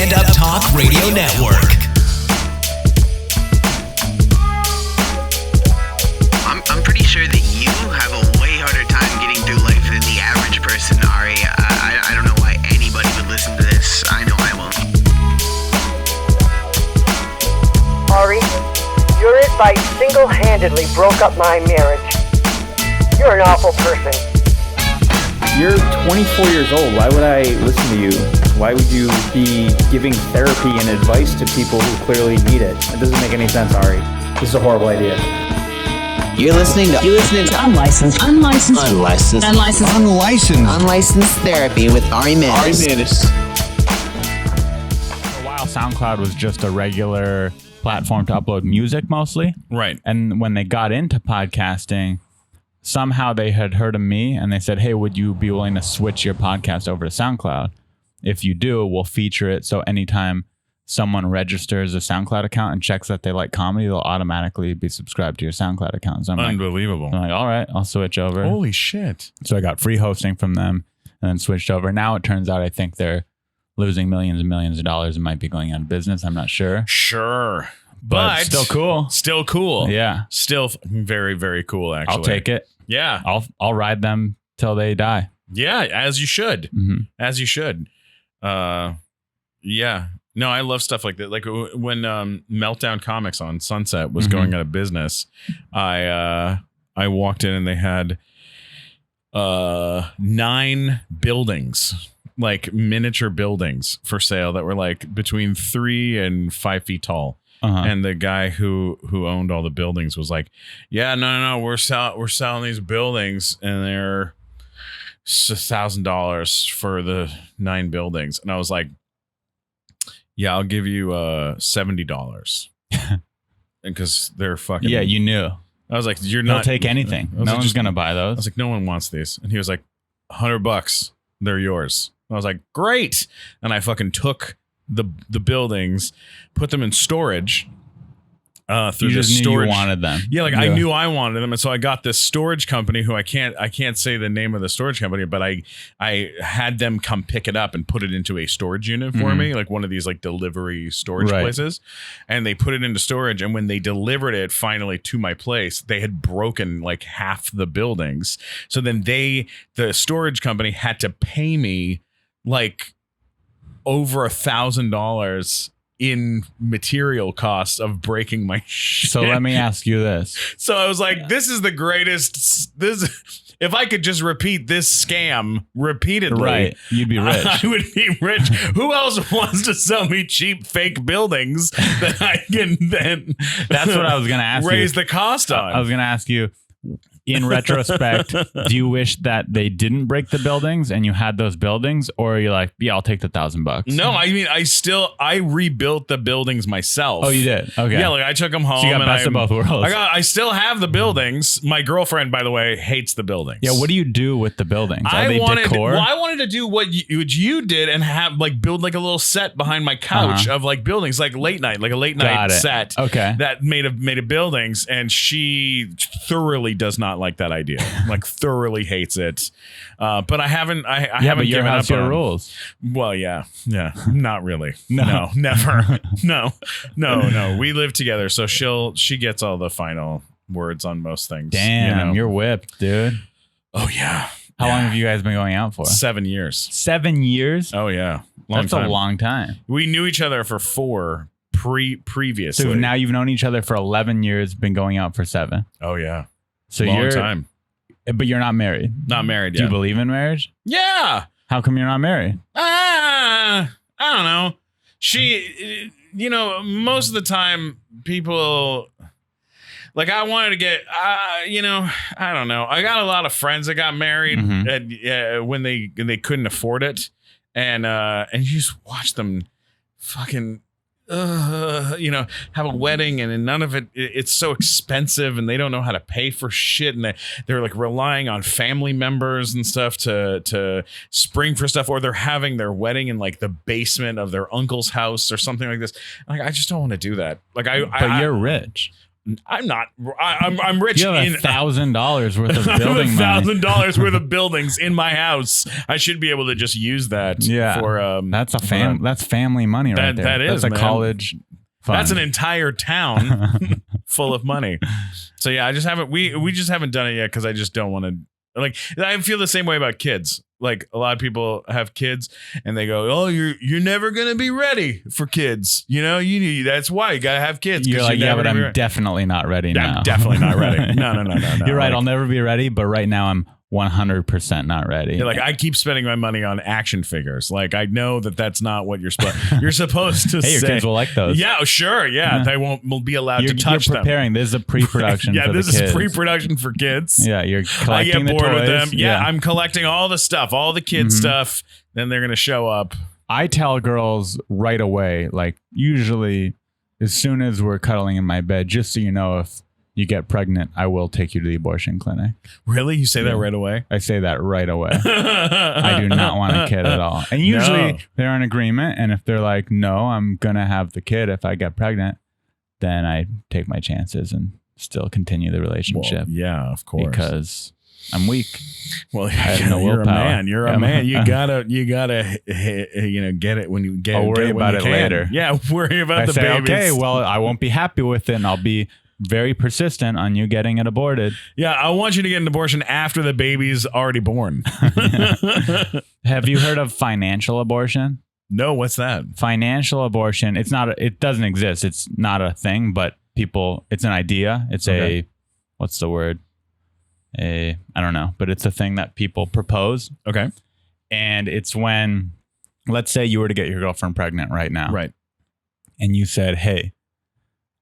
Stand Up Talk Radio Network. I'm pretty sure that you have a way harder time getting through life than the average person, Ari. I don't know why anybody would listen to this. I know I won't. Ari, your advice single-handedly broke up my marriage. You're an awful person. You're 24 years old. Why would I listen to you? Why would you be giving therapy and advice to people who clearly need it? It doesn't make any sense, Ari. This is a horrible idea. You're listening to unlicensed therapy with Ari Manis. For a while, SoundCloud was just a regular platform to upload music mostly. Right. And when they got into podcasting, somehow they had heard of me and they said, hey, would you be willing to switch your podcast over to SoundCloud? If you do, we'll feature it. So anytime someone registers a SoundCloud account and checks that they like comedy, they'll automatically be subscribed to your SoundCloud account. So I'm unbelievable. like, all right, I'll switch over. Holy shit. So I got free hosting from them and then switched over. Now it turns out I think they're losing millions and millions of dollars and might be going out of business. I'm not sure. Sure. But still cool. Still cool. Yeah. Still very, very very actually. I'll take it. Yeah. I'll ride them till they die. Yeah, as you should. Mm-hmm. As you should. Yeah. No, I love stuff like that. Like when Meltdown Comics on Sunset was going out of business, I walked in and they had 9 buildings, like miniature buildings for sale that were like between 3 and 5 feet tall. Uh-huh. And the guy who owned all the buildings was like, yeah, no, we're selling these buildings and they're $1,000 for the 9 buildings. And I was like, yeah, I'll give you $70. And because they're fucking. Yeah, you knew. I was like, you're They'll not take anything. No one's gonna buy those. I was like, no one wants these. And he was like, $100. They're yours. I was like, great. And I fucking took the buildings, put them in storage. Through you the just storage. Knew you wanted them. Yeah, I knew I wanted them, and so I got this storage company who I can't say the name of the storage company, but I had them come pick it up and put it into a storage unit for me, like one of these like delivery storage places, and they put it into storage. And when they delivered it finally to my place, they had broken like half the buildings. So then the storage company had to pay me like over $1,000 in material costs of breaking my shit. So let me ask you this. So I was like, this is the greatest. If I could just repeat this scam repeatedly, right, you'd be rich. I would be rich. Who else wants to sell me cheap fake buildings that I can then That's what I was going to ask raise you. the cost on? I was going to ask you, in retrospect, do you wish that they didn't break the buildings and you had those buildings, or are you like, yeah, I'll take the $1,000? No, I mean, I rebuilt the buildings myself. Oh, you did? Okay. Yeah, like I took them home. So you got best of both worlds. I still have the buildings. My girlfriend, by the way, hates the buildings. Yeah, what do you do with the buildings? Are they decor? Well, I wanted to do what you did and have like build like a little set behind my couch of like buildings, like late night set. Okay. That made of buildings, and she thoroughly does not like that idea. Like thoroughly hates it. But I haven't. I haven't your given house, up your on rules. Well, yeah, not really. No, never. No. We live together, so she gets all the final words on most things. Damn, you're whipped, dude. Oh yeah. How long have you guys been going out for? 7 years. 7 years? Oh yeah, That's a long time. We knew each other for 4 previously. So now you've known each other for 11 years, been going out for 7. Oh yeah. So Long time. But you're not married. Not married yet. Do you believe in marriage? Yeah. How come you're not married? I don't know. She, most of the time people like I wanted to get, I don't know. I got a lot of friends that got married when they couldn't afford it. And you just watch them fucking have a wedding, and none of it's so expensive, and they don't know how to pay for shit, and they're like relying on family members and stuff to spring for stuff, or they're having their wedding in like the basement of their uncle's house or something like this. Like I just don't want to do that. Like but you're rich. I'm not. I'm rich. You have $1,000 worth of building money. $1,000 worth of buildings in my house. I should be able to just use that. Yeah, for that's family money right there. That is that's a man. college fund. That's an entire town full of money. So yeah, I just haven't. We just haven't done it yet because I just don't want to. Like, I feel the same way about kids. Like, a lot of people have kids and they go, "Oh, you're never gonna be ready for kids." You know, that's why you gotta have kids. You're like, yeah, but I'm definitely not ready now. I'm definitely not ready. No. You're right. I'll never be ready, but right now I'm 100% not ready. Like, I keep spending my money on action figures. Like, I know that's not what you're supposed to say. Hey, your kids will like those. Yeah, sure. Yeah. They won't be allowed to touch You're preparing. This is a pre-production yeah, for the kids. This is pre-production for kids. Yeah, you're collecting I get bored with them. toys. Yeah, I'm collecting all the stuff, all the kid stuff. Then they're going to show up. I tell girls right away, like, usually as soon as we're cuddling in my bed, just so you know, if you get pregnant, I will take you to the abortion clinic. Really? You say that right away? I say that right away. I do not want a kid at all. And usually they're in agreement. And if they're like, no, I'm going to have the kid if I get pregnant, then I take my chances and still continue the relationship. Well, yeah, of course. Because I'm weak. Well, I have no you're a willpower. man. You're a man. You gotta, get it when you get. I'll worry get it when about you it can. later. Yeah, worry about the say, babies. okay, well, I won't be happy with it, and I'll be very persistent on you getting it aborted. Yeah, I want you to get an abortion after the baby's already born. Have you heard of financial abortion? No, what's that? Financial abortion. It doesn't exist. It's not a thing, but it's an idea. It's what's the word? I don't know, but it's a thing that people propose. Okay. And it's when, let's say you were to get your girlfriend pregnant right now. Right. And you said, hey,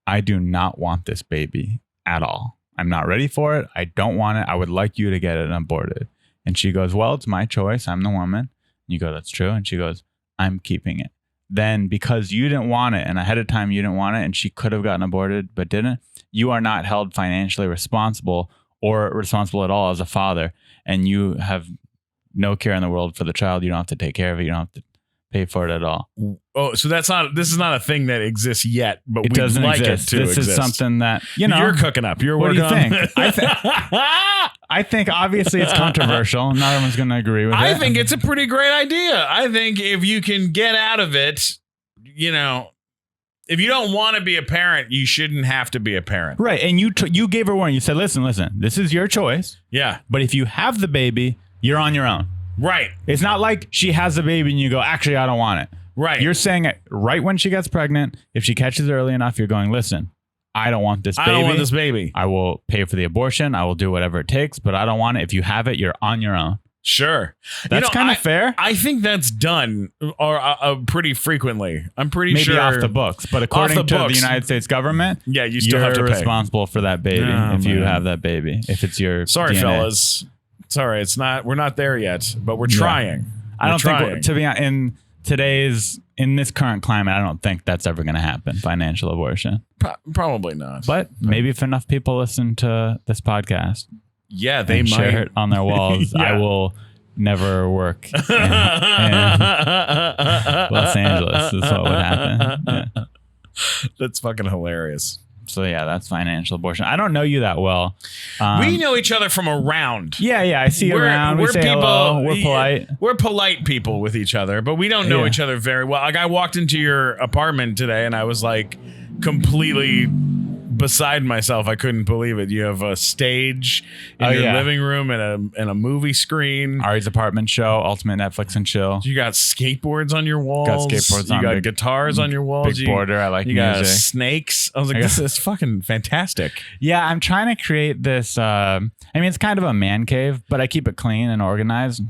I do not want this baby at all. I'm not ready for it. I don't want it. I would like you to get it aborted. And she goes, well, it's my choice. I'm the woman. And you go, that's true. And she goes, I'm keeping it. Then because you didn't want it and ahead of time you didn't want it and she could have gotten aborted but didn't, you are not held financially responsible or responsible at all as a father. And you have no care in the world for the child. You don't have to take care of it. You don't have to pay for it at all. Oh, so this is not a thing that exists yet, but it doesn't exist. This is something that, you're cooking up. You're what working do you think? I think obviously it's controversial. Not everyone's going to agree with it. I think it's a pretty great idea. I think if you can get out of it, if you don't want to be a parent, you shouldn't have to be a parent. Right. And you gave her warning. You said, listen, this is your choice. Yeah. But if you have the baby, you're on your own. Right. It's not like she has the baby and you go, actually, I don't want it. Right. You're saying it right when she gets pregnant. If she catches it early enough, you're going, listen, I don't want this baby. I don't want this baby. I will pay for the abortion. I will do whatever it takes, but I don't want it. If you have it, you're on your own. Sure. That's kind of fair. I think that's done pretty frequently. I'm pretty Maybe sure. off the books, but according to the United States government, yeah, you still have to you're pay. responsible for that baby if you have that baby. If it's your Sorry, DNA. fellas. Sorry, it's not. We're not there yet, but we're trying. I don't think, to be honest, in this current climate, I don't think that's ever going to happen. Financial abortion, probably not. But maybe if enough people listen to this podcast, yeah, they might share it on their walls. Yeah. I will never work in Los Angeles. Is what would happen. Yeah. That's fucking hilarious. So yeah, that's financial abortion. I don't know you that well. We know each other from around. Yeah. I see you around. We say hello. We're polite. We're polite people with each other, but we don't know each other very well. Like, I walked into your apartment today and I was like completely beside myself. I couldn't believe it. You have a stage in your living room and a movie screen. Ari's apartment show, ultimate Netflix and chill. You got skateboards on your walls. Got skateboards on. You got guitars on your walls. Big border. I like you music. Got snakes. I was like, this is fucking fantastic. Yeah, I'm trying to create this. It's kind of a man cave, but I keep it clean and organized.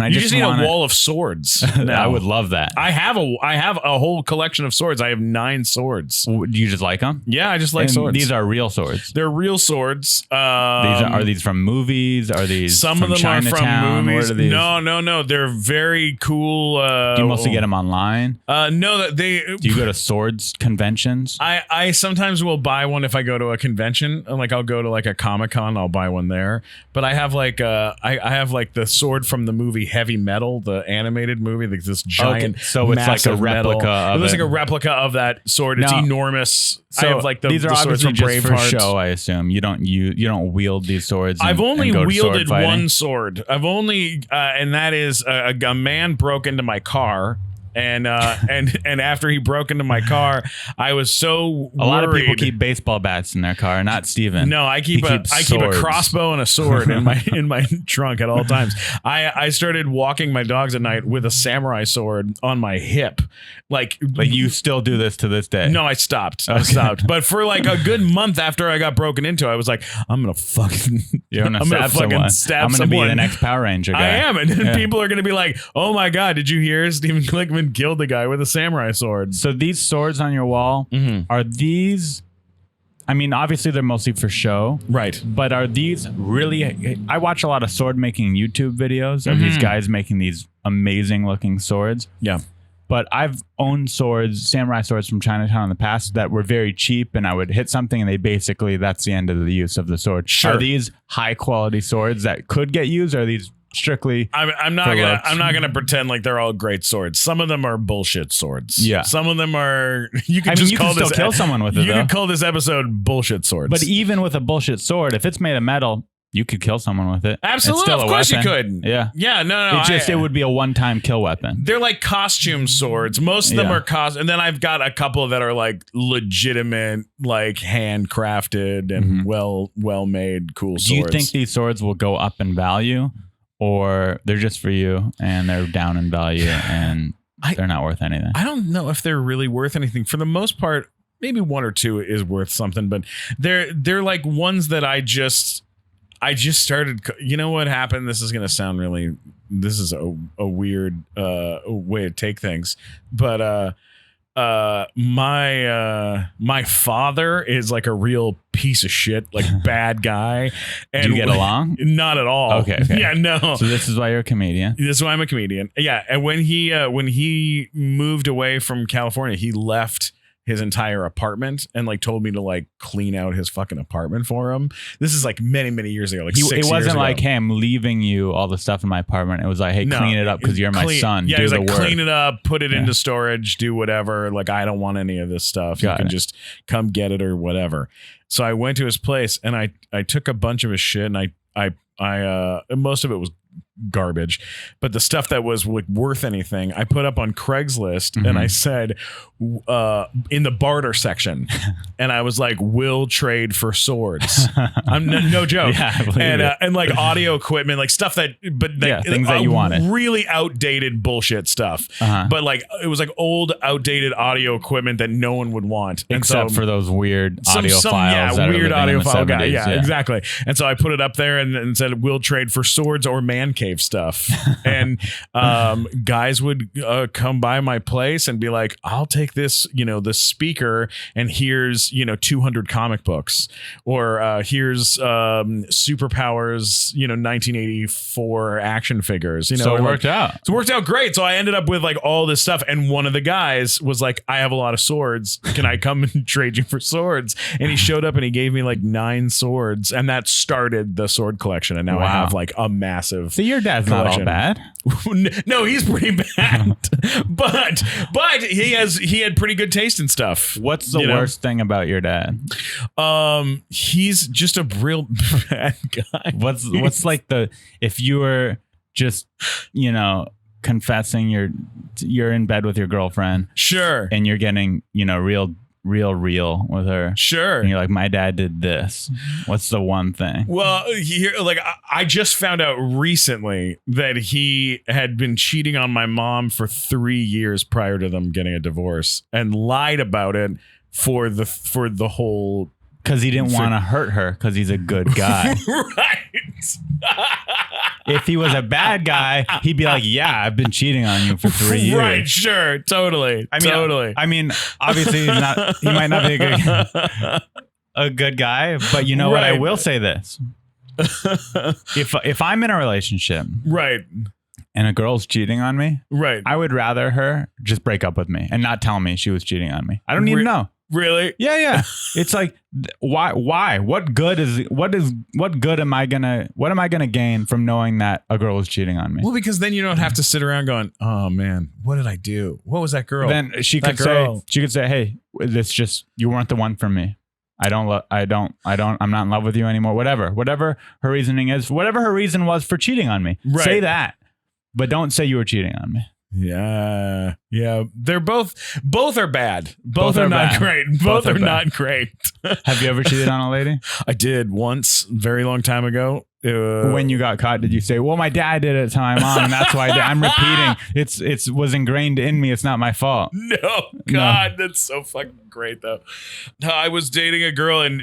And you just need a wall of swords. I would love that. I have a whole collection of swords. I have 9 swords. Do you just like them? Yeah, I just like swords. These are real swords. They're real swords. Are these from movies? Are these some from of them Chinatown? are from movies? Where are these? No. They're very cool. Do you mostly get them online? No, they. Do you go to swords conventions? I sometimes will buy one if I go to a convention. Like, I'll go to like a Comic-Con. I'll buy one there. But I have like I have like the sword from the movie Heavy Metal, the animated movie. Like this giant, so it's like a replica metal. of it looks it. like a replica of that sword. It's Now, enormous. So I have like these are the swords obviously from just for Braveheart. show, I assume. You don't wield these swords. I've only and go to sword wielded fighting? one sword. I've only, and that is a man broke into my car. And after he broke into my car, I was so a lot of people worried. keep baseball bats in their car. Not Steven. No, I keep a crossbow and a sword in my trunk at all times. I started walking my dogs at night with a samurai sword on my hip, But you still do this to this day. No, I stopped. I stopped. But for like a good month after I got broken into, I was like, I'm gonna fucking You're gonna I'm stab fucking someone. stab I'm gonna someone. be the next Power Ranger guy. I am, and then Yeah. people are gonna be like, "Oh my god, did you hear Stephen Glickman killed the guy with a samurai sword?" So these swords on your wall, are these? I mean, obviously they're mostly for show, Right. but are these really? I watch a lot of sword making YouTube videos of these guys making these amazing looking swords. Yeah. But I've owned swords, samurai swords from Chinatown in the past that were very cheap, and I would hit something, and that's the end of the use of the sword. Sure. Are these high quality swords that could get used? Or are these strictly? I'm not gonna pretend like they're all great swords. Some of them are bullshit swords. Yeah. Some of them are. You I can mean, just you call can this. still kill someone with it, You though. can call this episode bullshit swords. But even with a bullshit sword, if it's made of metal, you could kill someone with it. absolutely, It's still of a course you weapon. could. Yeah. Yeah. No. It would be a one-time kill weapon. They're like costume swords. Most of them Yeah. are and then I've got a couple that are like legitimate, like handcrafted and well made, cool Do swords. you think these swords will go up in value, or they're just for you and they're down in value and they're not worth anything? I don't know if they're really worth anything. For the most part, maybe one or two is worth something, but they're like ones that I just started. You know what happened? This is going to sound really. This is a weird way to take things, but my father is like a real piece of shit, like bad guy. And Do you get along? Not at all. Okay. Yeah, no. So this is why you're a comedian. This is why I'm a comedian. Yeah, and when he moved away from California, he left his entire apartment and like told me to like clean out his fucking apartment for him. This is like many years ago. Like 6 years It wasn't ago. like, hey, I'm leaving you all the stuff in my apartment. It was like, hey, No, clean it up because you're my son. Yeah, Do he's the like, work. clean it up, put it into storage, do whatever. Like, I don't want any of this stuff. Got You can it. just come get it or whatever. So I went to his place and I took a bunch of his shit and I most of it was garbage, but the stuff that was like worth anything I put up on Craigslist and I said in the barter section and I was like, will trade for swords. I'm no joke. Yeah, I believe it. And like audio equipment, like stuff that things that you wanted. really outdated bullshit stuff. But like it was like old outdated audio equipment that no one would want, Except for those weird audio files. Yeah, that weird are living in the audiophile guy. 70s. Yeah, exactly. And so I put it up there and said, we'll trade for swords or man cave stuff. And guys would come by my place and be like, I'll take this, this speaker, and here's 200 comic books, or here's Superpowers 1984 action figures. So it worked out. So it worked out great. So I ended up with like all this stuff, and one of the guys was like, I have a lot of swords. Can I come and trade you for swords? And he showed up and he gave me like 9 swords, and that started the sword collection. And now I have like a massive. So your dad's not all bad. No, he's pretty bad, but he had pretty good taste in stuff. What's the worst thing about your dad? He's just a real bad guy. What's like if you were just confessing you're in bed with your girlfriend, sure, and you're getting real with her, sure, and you're like, my dad did this. What's the one thing? Well, I just found out recently that he had been cheating on my mom for 3 years prior to them getting a divorce, and lied about it for the whole. Because he didn't want to hurt her, because he's a good guy. Right. If he was a bad guy, he'd be like, yeah, I've been cheating on you for 3 years. Right, sure, totally. Totally. I mean, obviously he might not be a good guy, but you know what? I will say this. If I'm in a relationship, right, and a girl's cheating on me, right, I would rather her just break up with me and not tell me she was cheating on me. I don't even know. Really? Yeah. It's like, why? What good am I gonna gain from knowing that a girl is cheating on me? Well, because then you don't have to sit around going, oh man, what did I do? What was that girl? Then she could say, hey, this just, you weren't the one for me. I'm not in love with you anymore. Whatever her reasoning is, whatever her reason was for cheating on me, say that, but don't say you were cheating on me. Yeah. They're both are bad. Both are not great. Both are not great. Have you ever cheated on a lady? I did once, very long time ago. When you got caught, did you say, well, my dad did it to my mom, and that's why I did. I'm repeating. It was ingrained in me. It's not my fault. No, God, that's so fucking great, though. No, I was dating a girl, and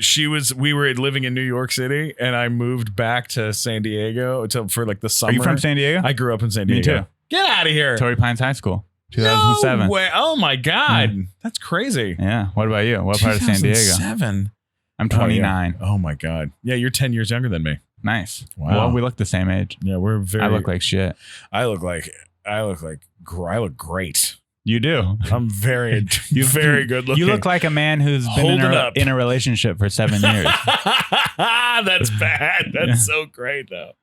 we were living in New York City, and I moved back to San Diego for like the summer. Are you from San Diego? I grew up in San Diego. Me too. Get out of here. Torrey Pines High School, 2007. No way. Oh my God. That's crazy. Yeah. What about you? What part of San Diego? 2007. I'm 29. Oh my God. Yeah, you're 10 years younger than me. Nice. Wow. Well, we look the same age. Yeah, we're very. I look like shit. I look great. You do. I'm very good looking. You look like a man who's been in a relationship for 7 years. That's bad. That's so great though.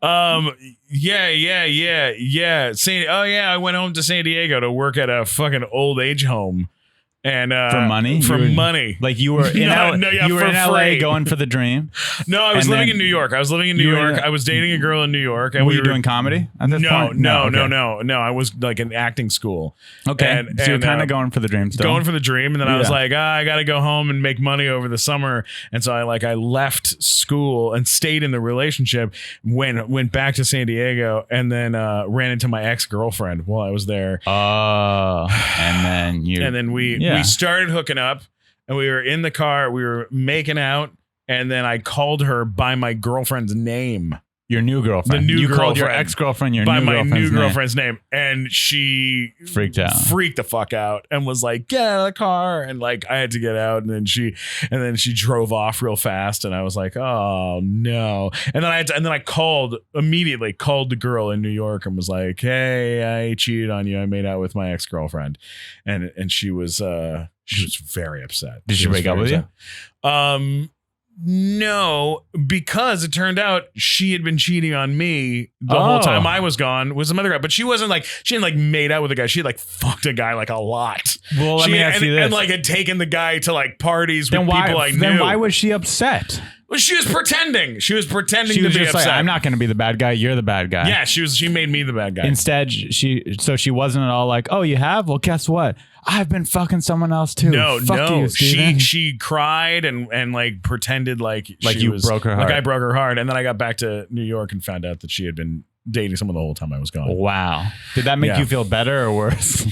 Yeah. I went home to San Diego to work at a fucking old age home. And for money? Money. Like you were in LA going for the dream. No, I was living in New York. I was dating a girl in New York. And were you doing comedy at this point? No. I was like in acting school. Okay. So you're kind of going for the dream still. Going for the dream. And then I was like, I got to go home and make money over the summer. And so I left school and stayed in the relationship, went back to San Diego, and then ran into my ex-girlfriend while I was there. Oh. And then we started hooking up, and we were in the car. We were making out, and then I called her by my girlfriend's name. Your new girlfriend. The new girlfriend. Called your ex-girlfriend by my new girlfriend's name. And she freaked the fuck out and was like, get out of the car. And like, I had to get out. And then she drove off real fast. And I was like, oh no. And then I immediately called the girl in New York and was like, hey, I cheated on you. I made out with my ex-girlfriend. And she was very upset. Did she break up with you? No, because it turned out she had been cheating on me the whole time I was gone with some other guy. But she didn't like made out with a guy. She had like fucked a guy like a lot. Well, let me ask you this. And like had taken the guy to like parties with people I knew. Then why was she upset? Well, she was pretending. She was pretending to be just upset. Like, I'm not going to be the bad guy. You're the bad guy. Yeah, she made me the bad guy. Instead, she wasn't at all like, oh, you have? Well, guess what? I've been fucking someone else too. No. You, she cried and like pretended like you broke her heart. Like I broke her heart, and then I got back to New York and found out that she had been dating someone the whole time I was gone. Wow. Did that make you feel better or worse?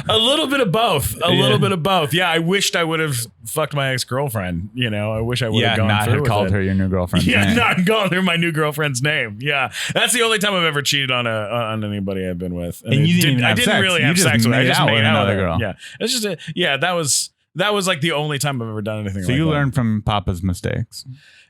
A little bit of both. A little bit of both. Yeah, I wished I would have fucked my ex-girlfriend. You know, I wish I would have gone through with called her your new girlfriend's name. Yeah, not called her my new girlfriend's name. Yeah, that's the only time I've ever cheated on anybody I've been with. And you didn't even have sex. Really have sex with her. I just made out with her. Girl. Yeah, it's just that was like the only time I've ever done anything. So you learned from Papa's mistakes.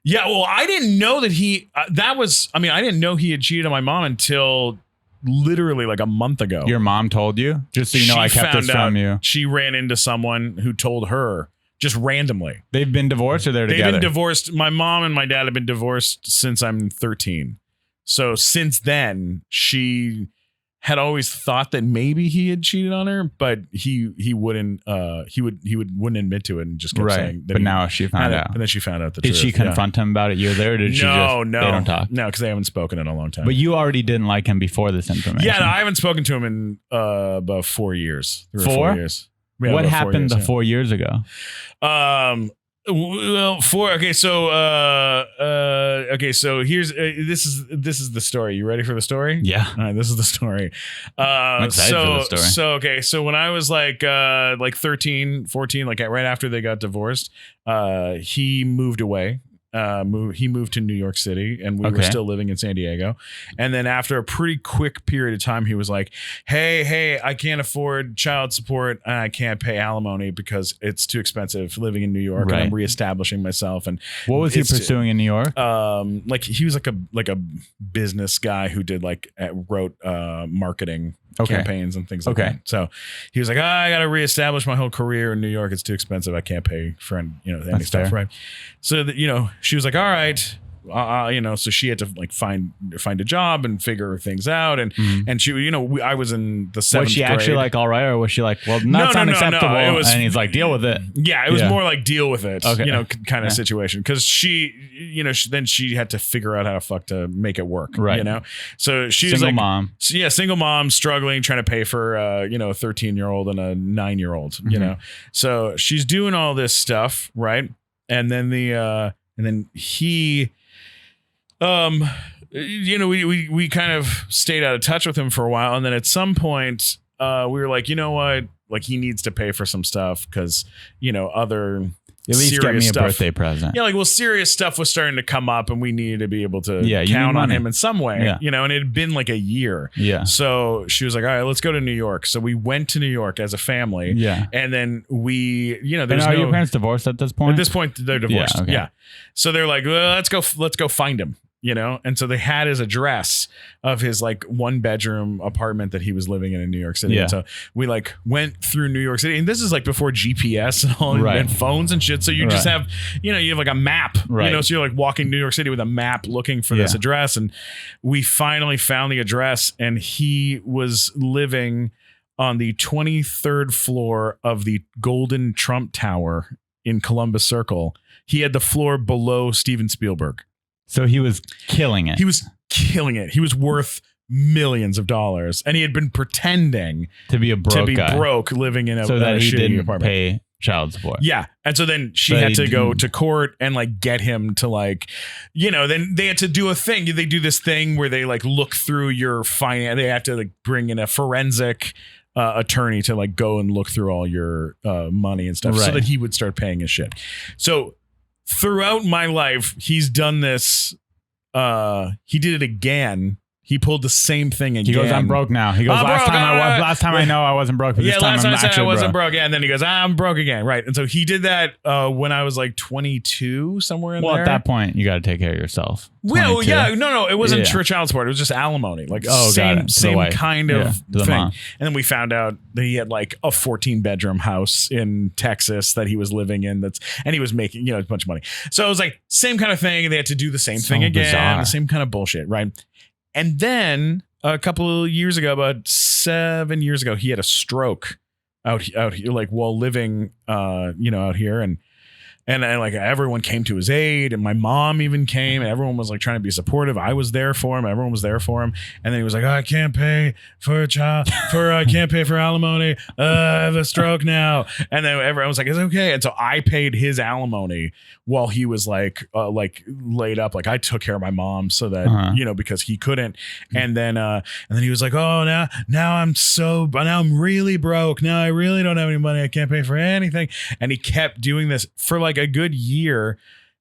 Yeah, well, I didn't know that I didn't know he had cheated on my mom until literally like a month ago. Your mom told you? Just so you know, I kept this from you. She ran into someone who told her just randomly. They've been divorced or they're together? They've been divorced. My mom and my dad have been divorced since I'm 13. So since then, she had always thought that maybe he had cheated on her, but he wouldn't admit to it and just kept saying that. But now she found out. And then she found out the truth. truth. Did she confront him about it? You were there, or did she just they don't talk? No, because they haven't spoken in a long time. But you already didn't like him before this information. Yeah, no, I haven't spoken to him in about 4 years. 4 years. Yeah, what happened 4 years ago? Well, so here's this is the story. You ready for the story? Yeah. All right, this is the story. I'm excited for the story. So when I was like 13, 14, like right after they got divorced, he moved away. He moved to New York City, and we were still living in San Diego. And then after a pretty quick period of time, he was like, hey, I can't afford child support. And I can't pay alimony because it's too expensive living in New York. Right. And I'm reestablishing myself. And what was he pursuing in New York? Like he was like a business guy who did wrote marketing. campaigns and things like that. So he was like, I got to reestablish my whole career in New York. It's too expensive. I can't pay for any stuff. Right. So that, she was like, all right. So she had to like find a job and figure things out, and she, I was in the 7th grade. Was she actually like all right, or was she like, well, that's unacceptable? No, it was, and he's like, deal with it. Yeah, it was more like deal with it, kind of situation, because she, then she had to figure out how to make it work, right? So she's single like, mom, single mom, struggling, trying to pay for a 13-year-old and a 9-year-old, so she's doing all this stuff, right? And then he. We kind of stayed out of touch with him for a while, and then at some point, we were like, you know what, like he needs to pay for some stuff because other at least get me a birthday present. Yeah, like serious stuff was starting to come up, and we needed to be able to count on him in some way. Yeah. And it had been like a year. Yeah. So she was like, all right, let's go to New York. So we went to New York as a family. Yeah. And then we, there's are your parents divorced at this point? At this point, they're divorced. Yeah. Okay. Yeah. So they're like, well, let's go find him. And so they had his address of his like 1-bedroom apartment that he was living in New York City. Yeah. And so we like went through New York City, and this is like before GPS and all and phones and shit. So you just have, you have like a map, so you're like walking New York City with a map looking for this address. And we finally found the address, and he was living on the 23rd floor of the Golden Trump Tower in Columbus Circle. He had the floor below Steven Spielberg. So he was killing it. He was killing it. He was worth millions of dollars, and he had been pretending to be broke, living in a so that he didn't apartment. Pay child support. Yeah, and so then she had to go to court and like get him to like, then they had to do a thing. They do this thing where they like look through your finance. They have to like bring in a forensic attorney to like go and look through all your money and stuff, so that he would start paying his shit. So. Throughout my life, he's done this. He did it again. He pulled the same thing again. He goes, I'm broke now. He goes, last time I know I wasn't broke, but this time I'm actually I wasn't broke. Yeah, and then he goes, I'm broke again. Right. And so he did that when I was like 22, somewhere in there. Well, at that point, you got to take care of yourself. Well, yeah, no, it wasn't for child support. It was just alimony, like same kind of thing. And then we found out that he had like a 14-bedroom house in Texas that he was living in. And he was making a bunch of money. So it was like same kind of thing. And they had to do the same thing again, bizarre. The same kind of bullshit, right? And then a couple of years ago, about 7 years ago, he had a stroke out here, like while living, out here, and like everyone came to his aid, and my mom even came, and everyone was like trying to be supportive. I was there for him. Everyone was there for him. And then he was like, I can't pay for I can't pay for alimony. I have a stroke now. And then everyone was like, it's okay. And so I paid his alimony while he was like laid up. Like I took care of my mom so that, because he couldn't. And then he was like, oh, now I'm really broke. Now I really don't have any money. I can't pay for anything. And he kept doing this for like a good year,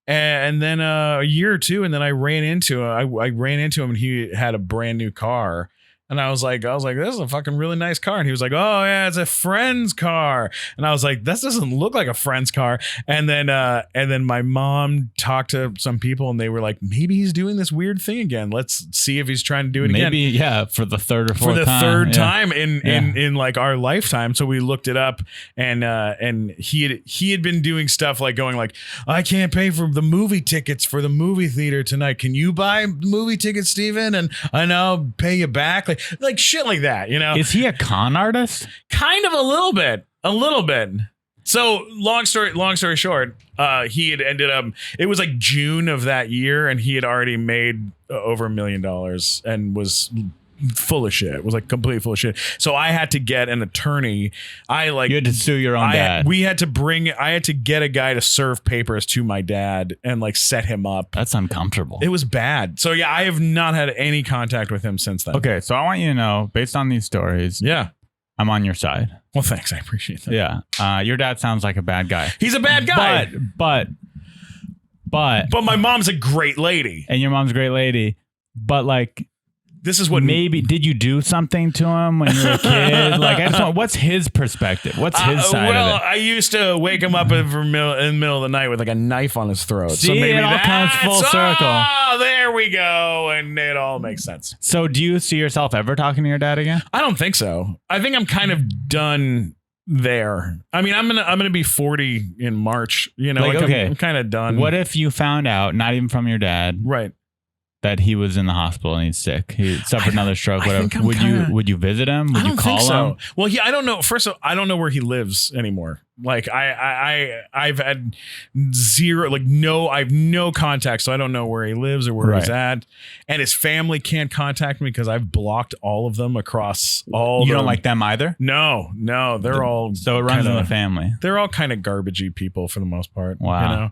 and then a year or two, and then I ran into him, and he had a brand new car, and I was like, this is a fucking really nice car, and he was like, oh yeah, it's a friend's car, and I was like, this doesn't look like a friend's car, and then my mom talked to some people, and they were like, maybe he's doing this weird thing again. Let's see if he's trying to do it again. Maybe, yeah, for the third or fourth time. Third time in like our lifetime. So we looked it up, and he had been doing stuff like going like, I can't pay for the movie tickets for the movie theater tonight. Can you buy movie tickets, Steven? And I'll pay you back. Like shit like that, Is he a con artist? Kind of a little bit. So long story short, he had ended up, it was like June of that year, and he had already made over $1 million and was full of shit. It was like completely full of shit. So I had to get an attorney. You had to sue your own dad. I had to get a guy to serve papers to my dad and like set him up. That's uncomfortable. It was bad. So yeah, I have not had any contact with him since then. Okay, so I want you to know, based on these stories, I'm on your side. Well, thanks. I appreciate that. Yeah. Your dad sounds like a bad guy. He's a bad guy. But my mom's a great lady. And your mom's a great lady. But like, this is what maybe did you do something to him when you were a kid? Like, I just want, what's his perspective? What's his side of it? I used to wake him up in the middle of the night with like a knife on his throat. See, so maybe it all comes full circle. Oh, there we go, and it all makes sense. So, do you see yourself ever talking to your dad again? I don't think so. I think I'm kind of done there. I mean, I'm gonna be 40 in March. You know, Like, okay. I'm kind of done. What if you found out, not even from your dad, Right. that he was in the hospital and he's sick? He suffered another stroke. I Whatever. think I'm Would you visit him? Would I don't you call think so. him? Well, I don't know. First of all, I don't know where he lives anymore. Like I've had zero, like no, I have no contact, so I don't know where he lives or where he's at. And his family can't contact me because I've blocked all of them across all. You don't like them either? No, they're all. So it runs in the family. They're all kind of garbagey people for the most part. Wow. You know?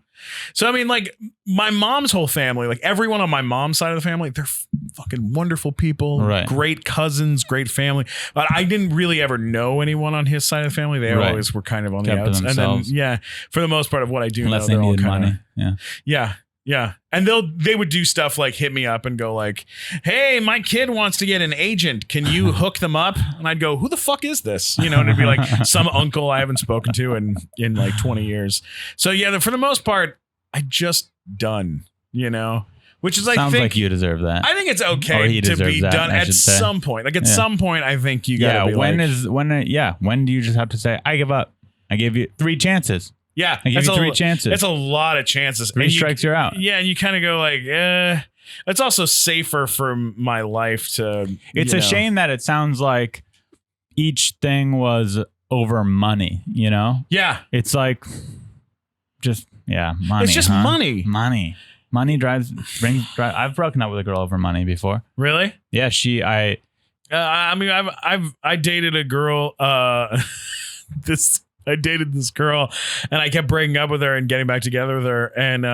So I mean, like my mom's whole family, like everyone on my mom's side of the family, they're fucking wonderful people, Right. Great cousins, great family. But I didn't really ever know anyone on his side of the family. They Right. always were kind of on Kept the to outs. And then, themselves. yeah, for the most part of what I do, Unless know, they they're all needed kinda- money. Yeah. Yeah. Yeah. And they would do stuff like hit me up and go like, hey, my kid wants to get an agent. Can you hook them up? And I'd go, who the fuck is this? You know, and it'd be like some uncle I haven't spoken to in like 20 years. So yeah, for the most part, I just done, you know, which is, I Sounds think like you deserve that. I think it's Or okay he to deserves be that, done I at should say. some point. Like at Yeah. some point, I think you gotta be when like, when do you just have to say, I give up? I gave you 3 chances. yeah, I give that's you 3 chances. It's a lot of chances. 3 And you- strikes, you're out. Yeah, and you kind of go like, it's also safer for my life to. It's a shame that it sounds like each thing was over money, you know? Yeah, It's like just money. It's just huh? money. Money drives. I've broken up with a girl over money before. really. Yeah, I mean, I dated a girl. I dated this girl, and I kept breaking up with her and getting back together with her. And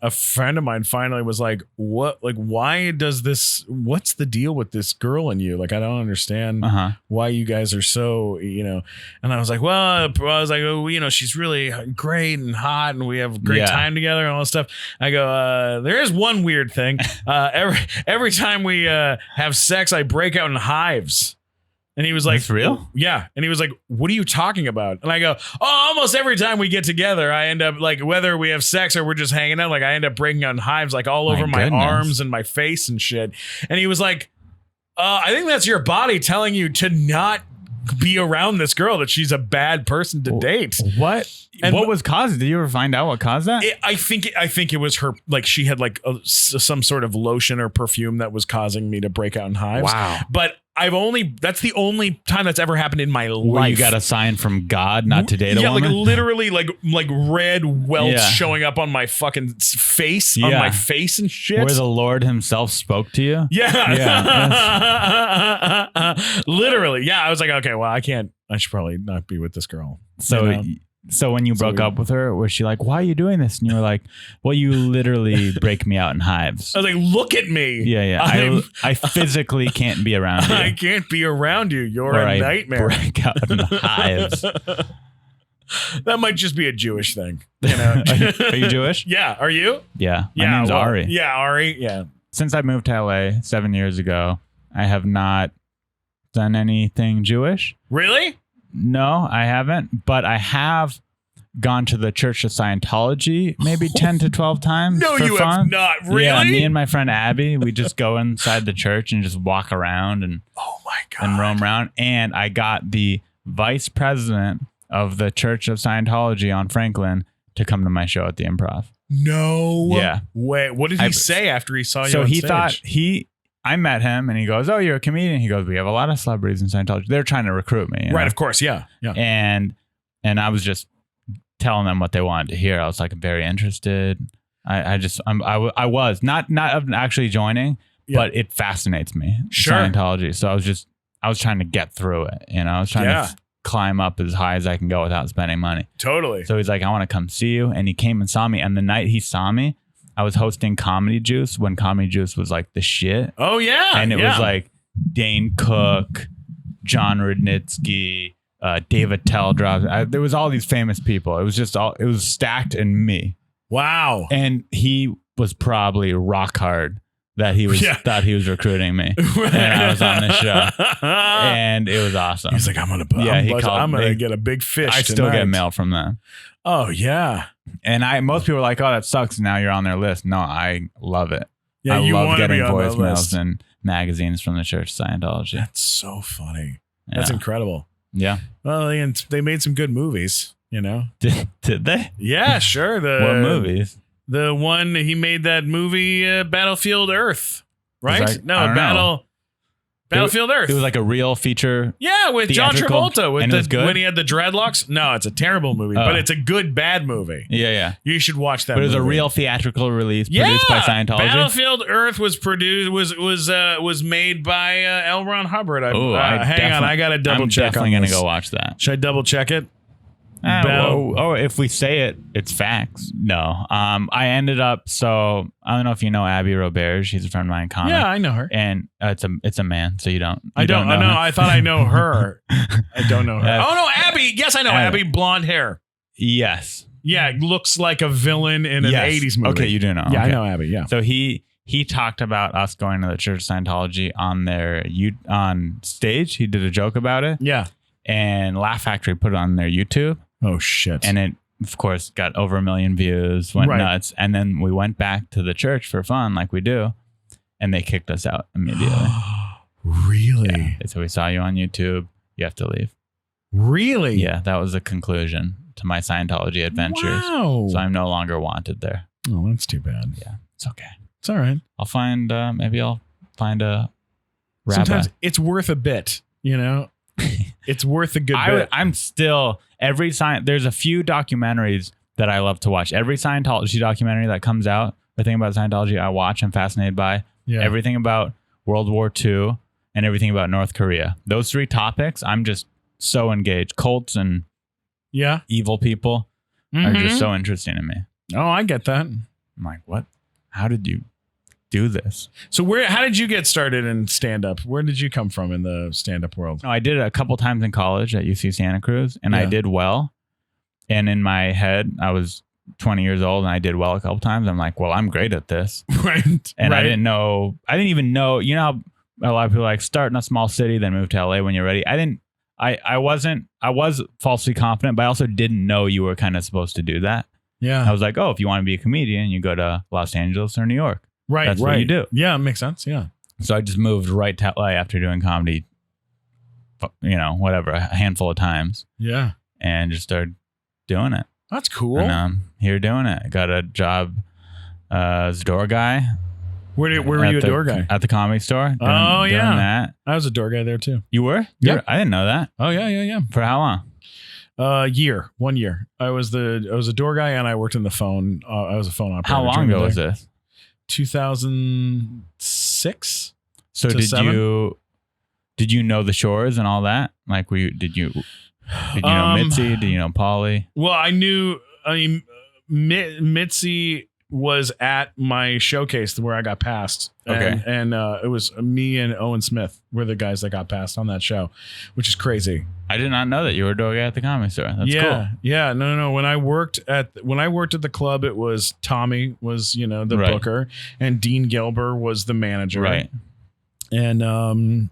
a friend of mine finally was like, "What? Like, why does this? What's the deal with this girl and you? Like, I don't understand why you guys are so, you know." And I was like, "Oh, you know, she's really great and hot, and we have a great time together and all that stuff." I go, "There is one weird thing. Every time we have sex, I break out in hives." And he was like, That's real? Yeah. And he was like, what are you talking about? And I go, almost every time we get together, I end up like, whether we have sex or we're just hanging out, like I end up breaking out in hives, like all over my arms and my face and shit. And he was like, I think that's your body telling you to not be around this girl, that she's a bad person to date. What? And what was caused? Did you ever find out what caused that? I think it was her, like she had like some sort of lotion or perfume that was causing me to break out in hives. Wow. But that's the only time that's ever happened in my life. Where you got a sign from God not to date a woman? Yeah, like literally like red welts showing up on my fucking face, on my face and shit. Where the Lord himself spoke to you? Yeah. Literally. Yeah. I was like, okay, well, I should probably not be with this girl. So, you know? So when you broke up with her, was she like, why are you doing this? And you were like, well, you literally break me out in hives. I was like, look at me. Yeah. I physically can't be around you. I can't be around you. You're a nightmare. Break out in hives. That might just be a Jewish thing. You know? Are you Jewish? Yeah. Are you? Yeah. My name's Ari. Yeah, Ari. Yeah. Since I moved to LA 7 years ago, I have not done anything Jewish. Really? No, I haven't, but I have gone to the Church of Scientology maybe 10 to 12 times. No, you fun. have not. Really? Yeah, me and my friend Abby, we just go inside the church and just walk around and and roam around. And I got the vice president of the Church of Scientology on Franklin to come to my show at the Improv. No. Yeah. Wait, what did he say after he saw you? So on he stage? thought I met him and he goes, oh, you're a comedian. He goes, we have a lot of celebrities in Scientology. They're trying to recruit me. Right. know? Of course. Yeah. Yeah. And I was just telling them what they wanted to hear. I was like, I'm very interested. I was not actually joining, but it fascinates me. Sure. Scientology. So I was trying to get through it. You know, I was trying to climb up as high as I can go without spending money. Totally. So he's like, I want to come see you. And he came and saw me. And the night he saw me, I was hosting Comedy Juice when Comedy Juice was like the shit. Oh, yeah. And it was like Dane Cook, John Rudnitsky, David Teldrop. There was all these famous people. It was stacked in me. Wow. And he was probably rock hard that he was thought he was recruiting me, and I was on this show, and it was awesome. He's like, I'm gonna get a big fish. I still get mail from them. Oh yeah. And most people are like, oh, that sucks. Now you're on their list. No, I love it. Yeah, I love getting voicemails and magazines from the Church of Scientology. That's so funny. That's incredible. Yeah. Well, and they made some good movies, you know. Did they? Yeah, sure. What movies? The one he made that movie, Battlefield Earth, right? Battlefield Earth. It was like a real feature. Yeah, with John Travolta. When he had the dreadlocks. No, it's a terrible movie, but it's a good bad movie. Yeah. You should watch that. But it was a real theatrical release produced by Scientology. Battlefield Earth was made by L. Ron Hubbard. Hang on, I gotta double check. I'm definitely gonna go watch that. Should I double check it? If we say it, it's facts. No. I ended up, so I don't know if you know Abby Roberge. She's a friend of mine, Connor. Yeah, I know her. And it's a man, so you don't. I don't know. I thought I know her. I don't know her. Oh no, Abby. Yes, I know Abby. Blonde hair. Yes. Yeah, looks like a villain in an 80s movie. Okay, you do know. Yeah, okay. I know Abby. Yeah. So he talked about us going to the Church of Scientology on stage. He did a joke about it. Yeah. And Laugh Factory put it on their YouTube. Oh shit! And it, of course, got over 1 million views. Went nuts. And then we went back to the church for fun, like we do, and they kicked us out immediately. Really? Yeah. They said, we saw you on YouTube. You have to leave. Really? Yeah, that was the conclusion to my Scientology adventures. Wow. So I'm no longer wanted there. Oh, that's too bad. Yeah, it's okay. It's all right. I'll find. Maybe I'll find a rabbi. Sometimes it's worth a bit. You know. It's worth a good bit. I'm still there's a few documentaries that I love to watch. Every Scientology documentary that comes out, everything about Scientology I watch, I'm fascinated by. Yeah. Everything about World War II and everything about North Korea. Those 3 topics, I'm just so engaged. Cults and evil people are just so interesting to me. Oh, I get that. I'm like, what? How did you do this? So how did you get started in stand-up? Where did you come from in the stand-up world? No, I did it a couple times in college at UC Santa Cruz, and I did well. And in my head, I was 20 years old, and I did well a couple times. I'm like, well, I'm great at this. Right. And I didn't even know, you know how a lot of people like start in a small city, then move to LA when you're ready. I was falsely confident, but I also didn't know you were kind of supposed to do that. Yeah. I was like, oh, if you want to be a comedian, you go to Los Angeles or New York. Right. That's what you do. Yeah, it makes sense. Yeah. So I just moved right to LA after doing comedy, you know, whatever, a handful of times. Yeah. And just started doing it. That's cool. And I'm here doing it. I got a job as a door guy. Where were you a door guy? At the Comedy Store. Doing that. I was a door guy there too. You were? Yeah. I didn't know that. Oh yeah. For how long? 1 year. I was a door guy and I worked in the phone. I was a phone operator. How long ago was this? 2006. So did you know the Shores and all that? Like, did you know Mitzi? Did you know Polly? Well, I mean, Mitzi was at my showcase where I got passed. Okay. And it was me and Owen Smith were the guys that got passed on that show, which is crazy. I did not know that you were a door guy at the Comedy Store. That's cool. Yeah. No. When I worked at the club, it was Tommy was, the booker, and Dean Gilbert was the manager. Right. And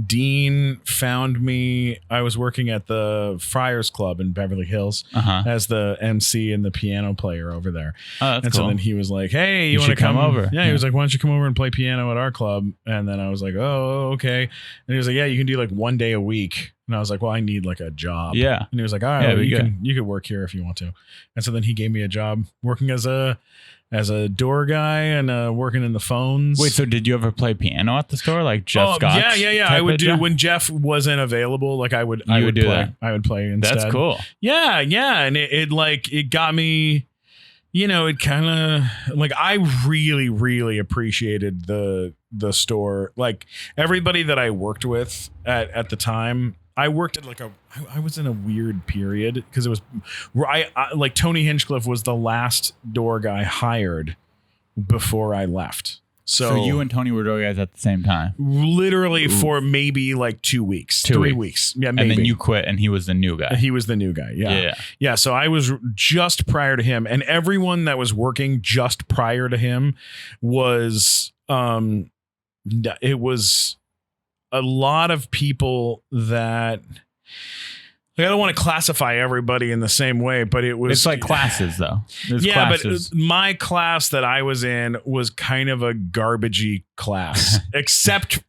Dean found me. I was working at the Friars Club in Beverly Hills as the MC and the piano player over there. Oh, that's and cool. so then he was like, "Hey, you want to come over?" Yeah, he was like, "Why don't you come over and play piano at our club?" And then I was like, "Oh, okay." And he was like, "Yeah, you can do like 1 day a week." And I was like, "Well, I need like a job." Yeah. And he was like, "All right, well, you can work here if you want to." And so then he gave me a job working as a door guy and working in the phones. Wait, so did you ever play piano at the store, like Jeff Scott's? Yeah. I would do when Jeff wasn't available. Like I would do play. that. I would play instead. That's cool. Yeah, and it got me. It kind of like I really, really appreciated the store. Like everybody that I worked with at the time. I worked at I was in a weird period because it was like Tony Hinchcliffe was the last door guy hired before I left. So you and Tony were door guys at the same time? Literally for maybe like 2 weeks, 3 weeks. Yeah, maybe. And then you quit and he was the new guy. He was the new guy. Yeah. Yeah. So I was just prior to him, and everyone that was working just prior to him was it was a lot of people that, like, I don't want to classify everybody in the same way, but it's like classes though. There's yeah, classes. But my class that I was in was kind of a garbagey class, except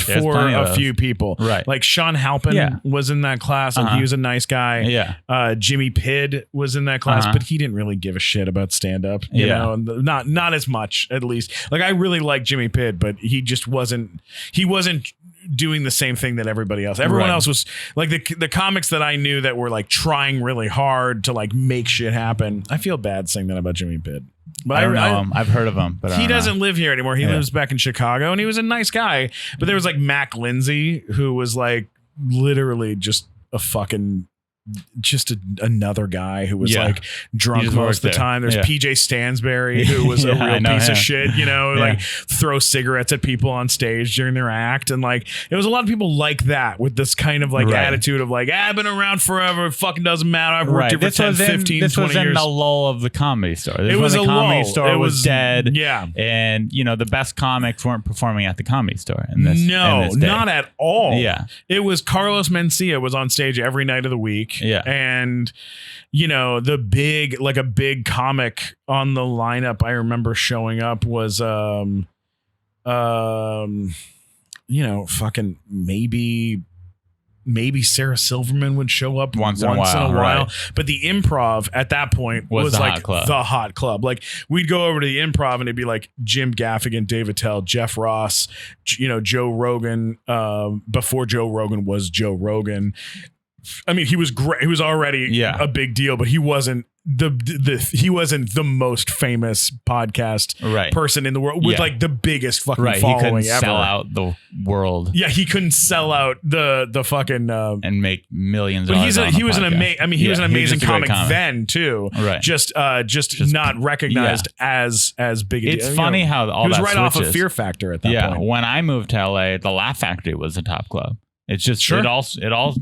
for a few people. Right. Like Sean Halpin was in that class, and he was a nice guy. Yeah. Jimmy Pidd was in that class, but he didn't really give a shit about stand up. You know, and not as much, at least. Like, I really like Jimmy Pidd, but he just wasn't. He wasn't doing the same thing that everybody else. Everyone else was like the comics that I knew that were like trying really hard to like make shit happen. I feel bad saying that about Jimmy Pidd, but I don't know him. I've heard of him, but he doesn't live here anymore. He lives back in Chicago, and he was a nice guy. But there was like Mac Lindsay, who was like literally just a fucking another guy who was like drunk most of the time. There's PJ Stansberry, who was a real piece of shit, you know, like throw cigarettes at people on stage during their act. And like, it was a lot of people like that with this kind of like attitude of like, I've been around forever. It fucking doesn't matter. I've worked here for 10, 15, 20 years. This was in the lull of the Comedy Store. It was a Comedy lull. Store was dead. Yeah. And, you know, the best comics weren't performing at the Comedy Store. Not at all. Yeah. It was Carlos Mencia was on stage every night of the week. Yeah. And, you know, a big comic on the lineup I remember showing up was, you know, fucking maybe Sarah Silverman would show up once in a while. Right. But the Improv at that point was the like hot hot club. Like, we'd go over to the Improv and it'd be like Jim Gaffigan, Dave Attell, Jeff Ross, you know, Joe Rogan, before Joe Rogan was Joe Rogan. I mean, he was great. He was already a big deal, but he wasn't he wasn't the most famous podcast person in the world with like the biggest fucking following he couldn't ever. Sell out the world. Yeah, he couldn't sell out the fucking and make millions. But he was an amazing comic comic then too. Right. Just not recognized as big a deal. It's funny how all that he was right switches. off of Fear Factor at that point. When I moved to LA, the Laugh Factory was the top club. It's just it all switches.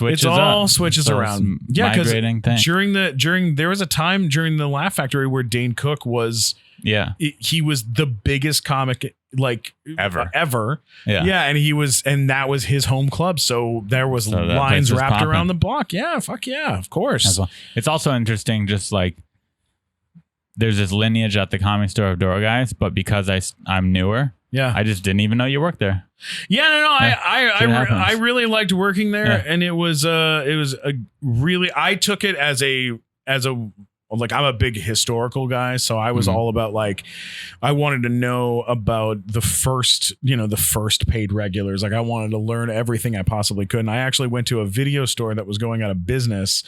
It's all up. switches so around. Yeah, because thing. There was a time during the Laugh Factory where Dane Cook was. Yeah, he was the biggest comic like ever. Yeah, and that was his home club. So there was lines wrapped around the block. Yeah, fuck yeah, of course. It's also interesting, just like there's this lineage at the Comedy Store of door guys, but because I'm newer. Yeah, I just didn't even know you worked there. Yeah, no, I really liked working there, and it was a really, I took it as a like, I'm a big historical guy, so I was all about like, I wanted to know about the first paid regulars. Like, I wanted to learn everything I possibly could. And I actually went to a video store that was going out of business,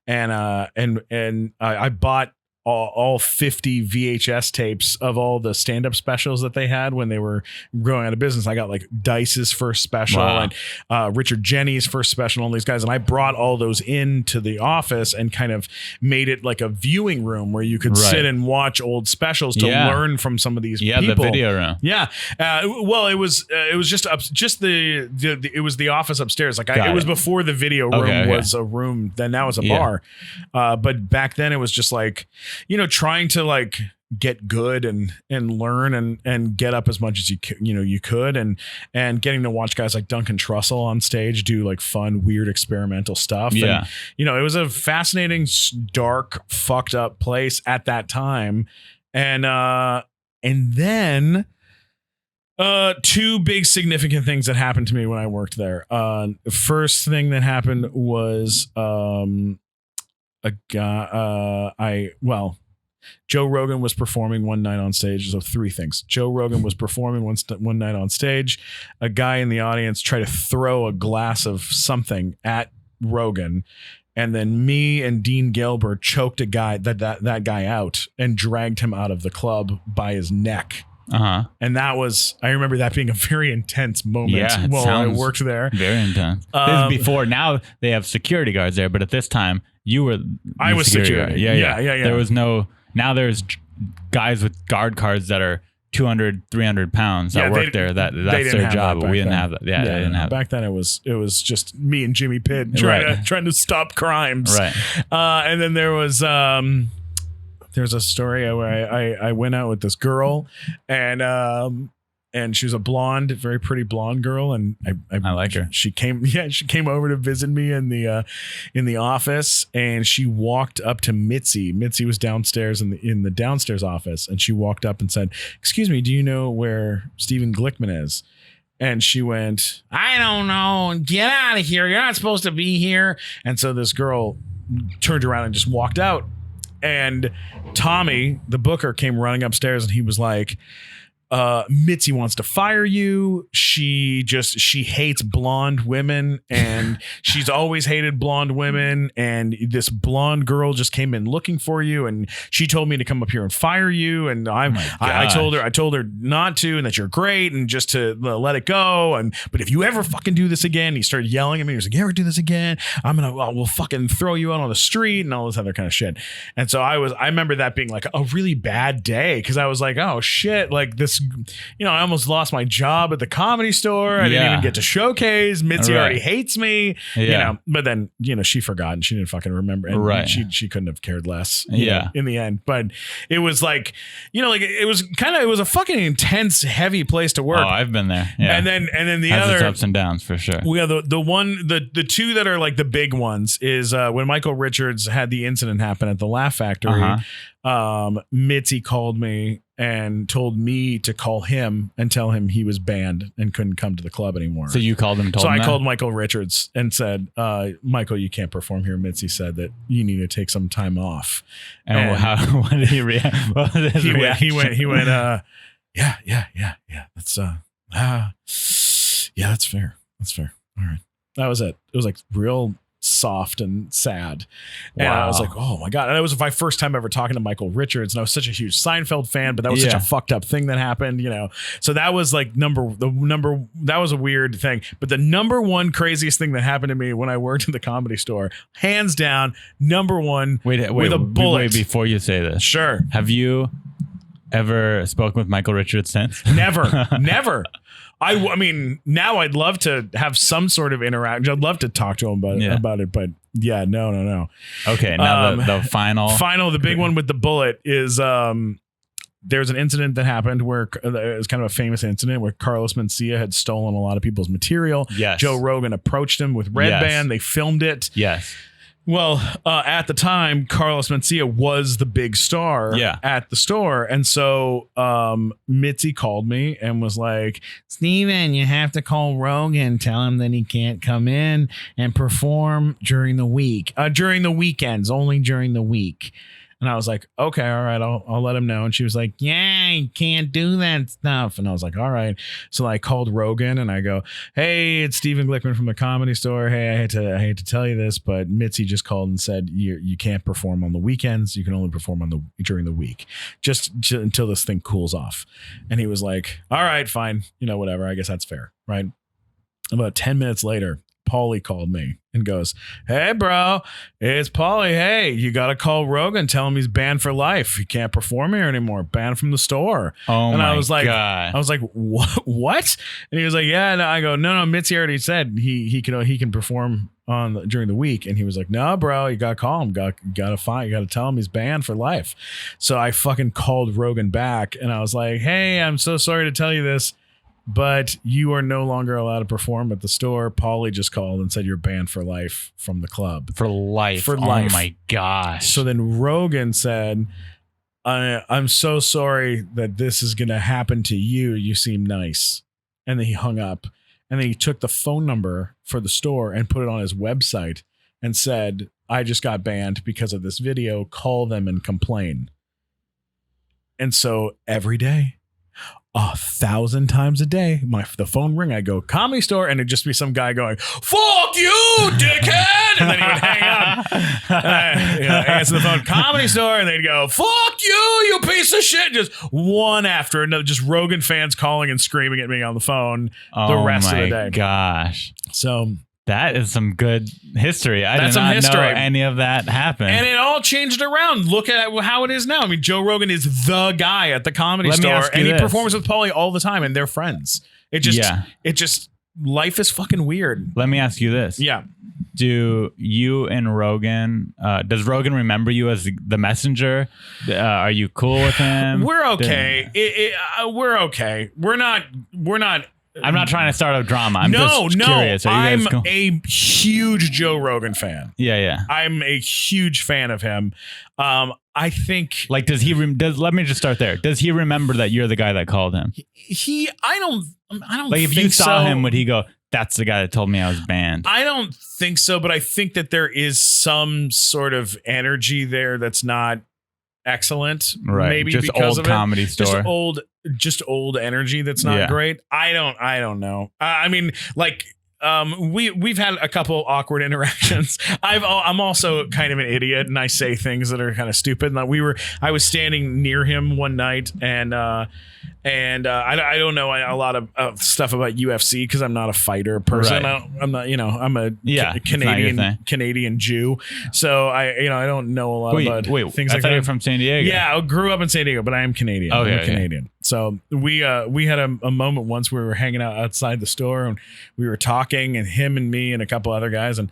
and I bought all 50 VHS tapes of all the stand-up specials that they had when they were going out of business. I got like Dice's first special and Richard Jennings' first special, all these guys. And I brought all those into the office and kind of made it like a viewing room where you could sit and watch old specials to learn from some of these people. The video room. Yeah. Well, it was just it was the office upstairs. Like it was before the video room was a room. Then now it's a bar. But back then it was just like, you know, trying to like get good and learn and get up as much as you could and getting to watch guys like Duncan Trussell on stage do like fun, weird, experimental stuff. Yeah. And, you know, it was a fascinating, dark, fucked up place at that time. And then two big significant things that happened to me when I worked there. First thing that happened was a guy, Joe Rogan was performing one night on stage. So three things. Joe Rogan was performing one night on stage. A guy in the audience tried to throw a glass of something at Rogan. And then me and Dean Gilbert choked a guy, that guy out and dragged him out of the club by his neck. And that was, I remember that being a very intense moment while I worked there. Very intense. This is before. Now they have security guards there, but at this time I was security. Yeah. There was no. Now there's guys with guard cards that are 200, 300 pounds that work there. That's their job. But we didn't have that. Yeah, they didn't have. Back then it was just me and Jimmy Pitt trying to stop crimes. Right. And then there was There's a story where I went out with this girl, and she was a blonde, very pretty blonde girl, and I like her. She came over to visit me in the office, and she walked up to Mitzi. Mitzi was downstairs in the downstairs office, and she walked up and said, "Excuse me, do you know where Stephen Glickman is?" And she went, "I don't know. Get out of here. You're not supposed to be here." And so this girl turned around and just walked out. And Tommy, the booker, came running upstairs, and he was like, Mitzi wants to fire you. She hates blonde women, and she's always hated blonde women. And this blonde girl just came in looking for you, and she told me to come up here and fire you. And I told her not to, and that you're great, and just to let it go. But if you ever fucking do this again, he started yelling at me. He was like, "You ever do this again, we'll fucking throw you out on the street," and all this other kind of shit. And so I remember that being like a really bad day, because I was like, oh shit, like this. I almost lost my job at the Comedy Store. I didn't even get to showcase. Mitzi already hates me. But then she forgot, and she didn't fucking remember. And she couldn't have cared less. In the end, but it was like it was a fucking intense, heavy place to work. Oh, I've been there. Yeah. And then the has other its ups and downs for sure. We have the two that are like the big ones is when Michael Richards had the incident happen at the Laugh Factory. Mitzi called me and told me to call him and tell him he was banned and couldn't come to the club anymore. So you called him. I called Michael Richards and said, "Michael, you can't perform here." Mitzi said that you need to take some time off. And what did he react? What was his reaction? He went. Yeah. That's that's fair. That's fair. All right. That was it. It was like real soft and sad. And I was like, oh my God. And it was my first time ever talking to Michael Richards. And I was such a huge Seinfeld fan, but that was such a fucked up thing that happened, So that was like that was a weird thing. But the number one craziest thing that happened to me when I worked at the Comedy Store, hands down, number one, wait, with a bullet. Wait, before you say this. Sure. Have you ever spoken with Michael Richards since? Never. I mean, now I'd love to have some sort of interaction. I'd love to talk to him about it, but no. Okay, now the final, the big one with the bullet is there's an incident that happened where it was kind of a famous incident where Carlos Mencia had stolen a lot of people's material. Yes. Joe Rogan approached him with Red Band. They filmed it. Yes. Well, at the time, Carlos Mencia was the big star at the store. And so Mitzi called me and was like, "Steven, you have to call Rogan, tell him that he can't come in and perform during the week, during the weekends, only during the week." And I was like, okay, all right, I'll let him know. And she was like, "Yeah, you can't do that stuff." And I was like, all right. So I called Rogan and I go, "Hey, it's Stephen Glickman from the Comedy Store. Hey, I hate to tell you this, but Mitzi just called and said you can't perform on the weekends. You can only perform during the week, just until this thing cools off." And he was like, "All right, fine, whatever. I guess that's fair, right?" About 10 minutes later, Paulie called me and goes, "Hey, bro, it's Paulie. Hey, you got to call Rogan. Tell him he's banned for life. He can't perform here anymore. Banned from the store." Oh, and my I was like, God. I was like, "What?" And he was like, "Yeah." And I go, No, Mitzi already said he can perform during the week." And he was like, "No, bro, you got to call him. You got to tell him he's banned for life." So I fucking called Rogan back and I was like, "Hey, I'm so sorry to tell you this, but you are no longer allowed to perform at the store. Paulie just called and said you're banned for life from the club." For life. For life. Oh my gosh. So then Rogan said, I'm so sorry that this is going to happen to you. You seem nice." And then he hung up. And then he took the phone number for the store and put it on his website and said, "I just got banned because of this video. Call them and complain." And so every day, 1,000 times a day, the phone ring, I go, "Comedy Store," and it'd just be some guy going, "Fuck you, dickhead," and then he would hang up. And I answer the phone, "Comedy Store," and they'd go, "Fuck you, you piece of shit." Just one after another, just Rogan fans calling and screaming at me on the phone the rest of the day. Oh my gosh. So that is some good history. I did not know any of that happened. And it all changed around. Look at how it is now. I mean, Joe Rogan is the guy at the Comedy Store, and he performs with Paulie all the time, and they're friends. It just life is fucking weird. Let me ask you this. Yeah. Do you and Rogan, does Rogan remember you as the messenger? Are you cool with him? We're okay. We're okay. We're not. I'm not trying to start a drama. I'm just curious. I'm a huge Joe Rogan fan. Yeah. I'm a huge fan of him. I think like, does he let me just start there. Does he remember that you're the guy that called him? I don't like, if think you saw so. him, would he go, that's the guy that told me I was banned? I don't think so, but I think that there is some sort of energy there that's not excellent. Right. Maybe just because old of comedy it. store. Just old energy that's not great. I don't know. I mean, like, we've had a couple awkward interactions. I'm also kind of an idiot, and I say things that are kind of stupid. And I was standing near him one night, and I don't know a lot of stuff about UFC because I'm not a fighter person. Right. I'm not, I'm a Canadian Jew, so I don't know a lot about things like that. You're from San Diego. Yeah, I grew up in San Diego, but I am Canadian. Okay, I'm Canadian. So we had a moment once where we were hanging out outside the store and we were talking, and him and me and a couple other guys, and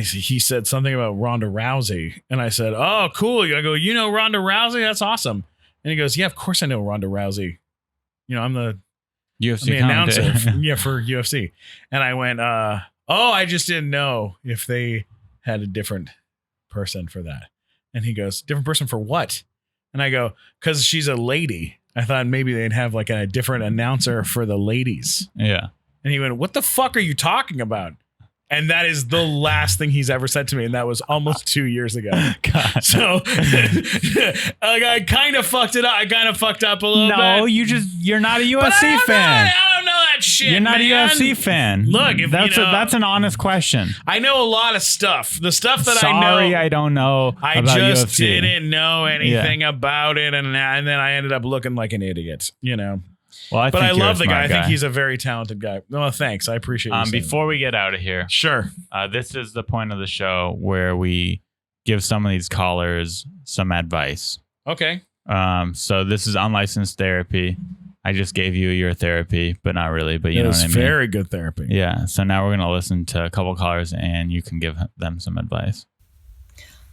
he said something about Ronda Rousey, and I said, "Oh, cool." I go, "You know Ronda Rousey? That's awesome." And he goes, "Yeah, of course I know Ronda Rousey. I'm the UFC announcer for UFC." And I went, I just didn't know if they had a different person for that." And he goes, "Different person for what?" And I go, "Because she's a lady. I thought maybe they'd have like a different announcer for the ladies." Yeah. And he went, "What the fuck are you talking about?" And that is the last thing he's ever said to me. And that was almost 2 years ago. God. So I kind of fucked it up. I kind of fucked up a little bit. No, you're not a UFC fan. I don't know that shit. You're not man. a UFC fan. Look, that's an honest question. I know a lot of stuff. The stuff that I know. Sorry, I don't know. I about just UFC. didn't know anything about it. And then I ended up looking like an idiot, Well, but I love the guy. I think he's he's a very talented guy. Well, thanks. I appreciate you. Before we get out of here, sure. This is the point of the show where we give some of these callers some advice. Okay. So this is unlicensed therapy. I just gave you your therapy, but not really. But you know what I mean. Very good therapy. Yeah. So now we're gonna listen to a couple callers, and you can give them some advice.